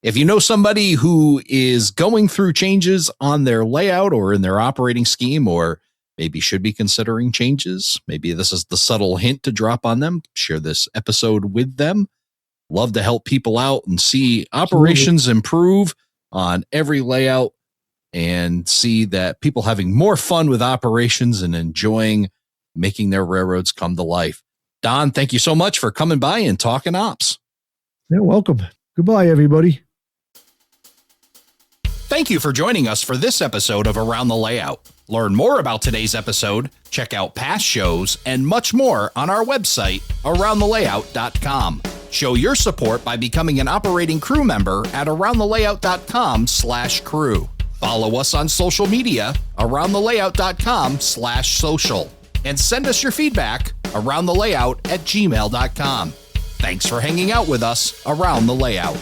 If you know somebody who is going through changes on their layout or in their operating scheme, or maybe should be considering changes, maybe this is the subtle hint to drop on them, share this episode with them. Love to help people out and see operations improve on every layout, and see that people having more fun with operations and enjoying making their railroads come to life. Don, thank you so much for coming by and talking ops. You're welcome. Goodbye, everybody. Thank you for joining us for this episode of Around the Layout. Learn more about today's episode, check out past shows, and much more on our website, aroundthelayout.com. Show your support by becoming an operating crew member at aroundthelayout.com/crew. Follow us on social media, aroundthelayout.com/social. And send us your feedback, aroundthelayout@gmail.com. Thanks for hanging out with us around the layout.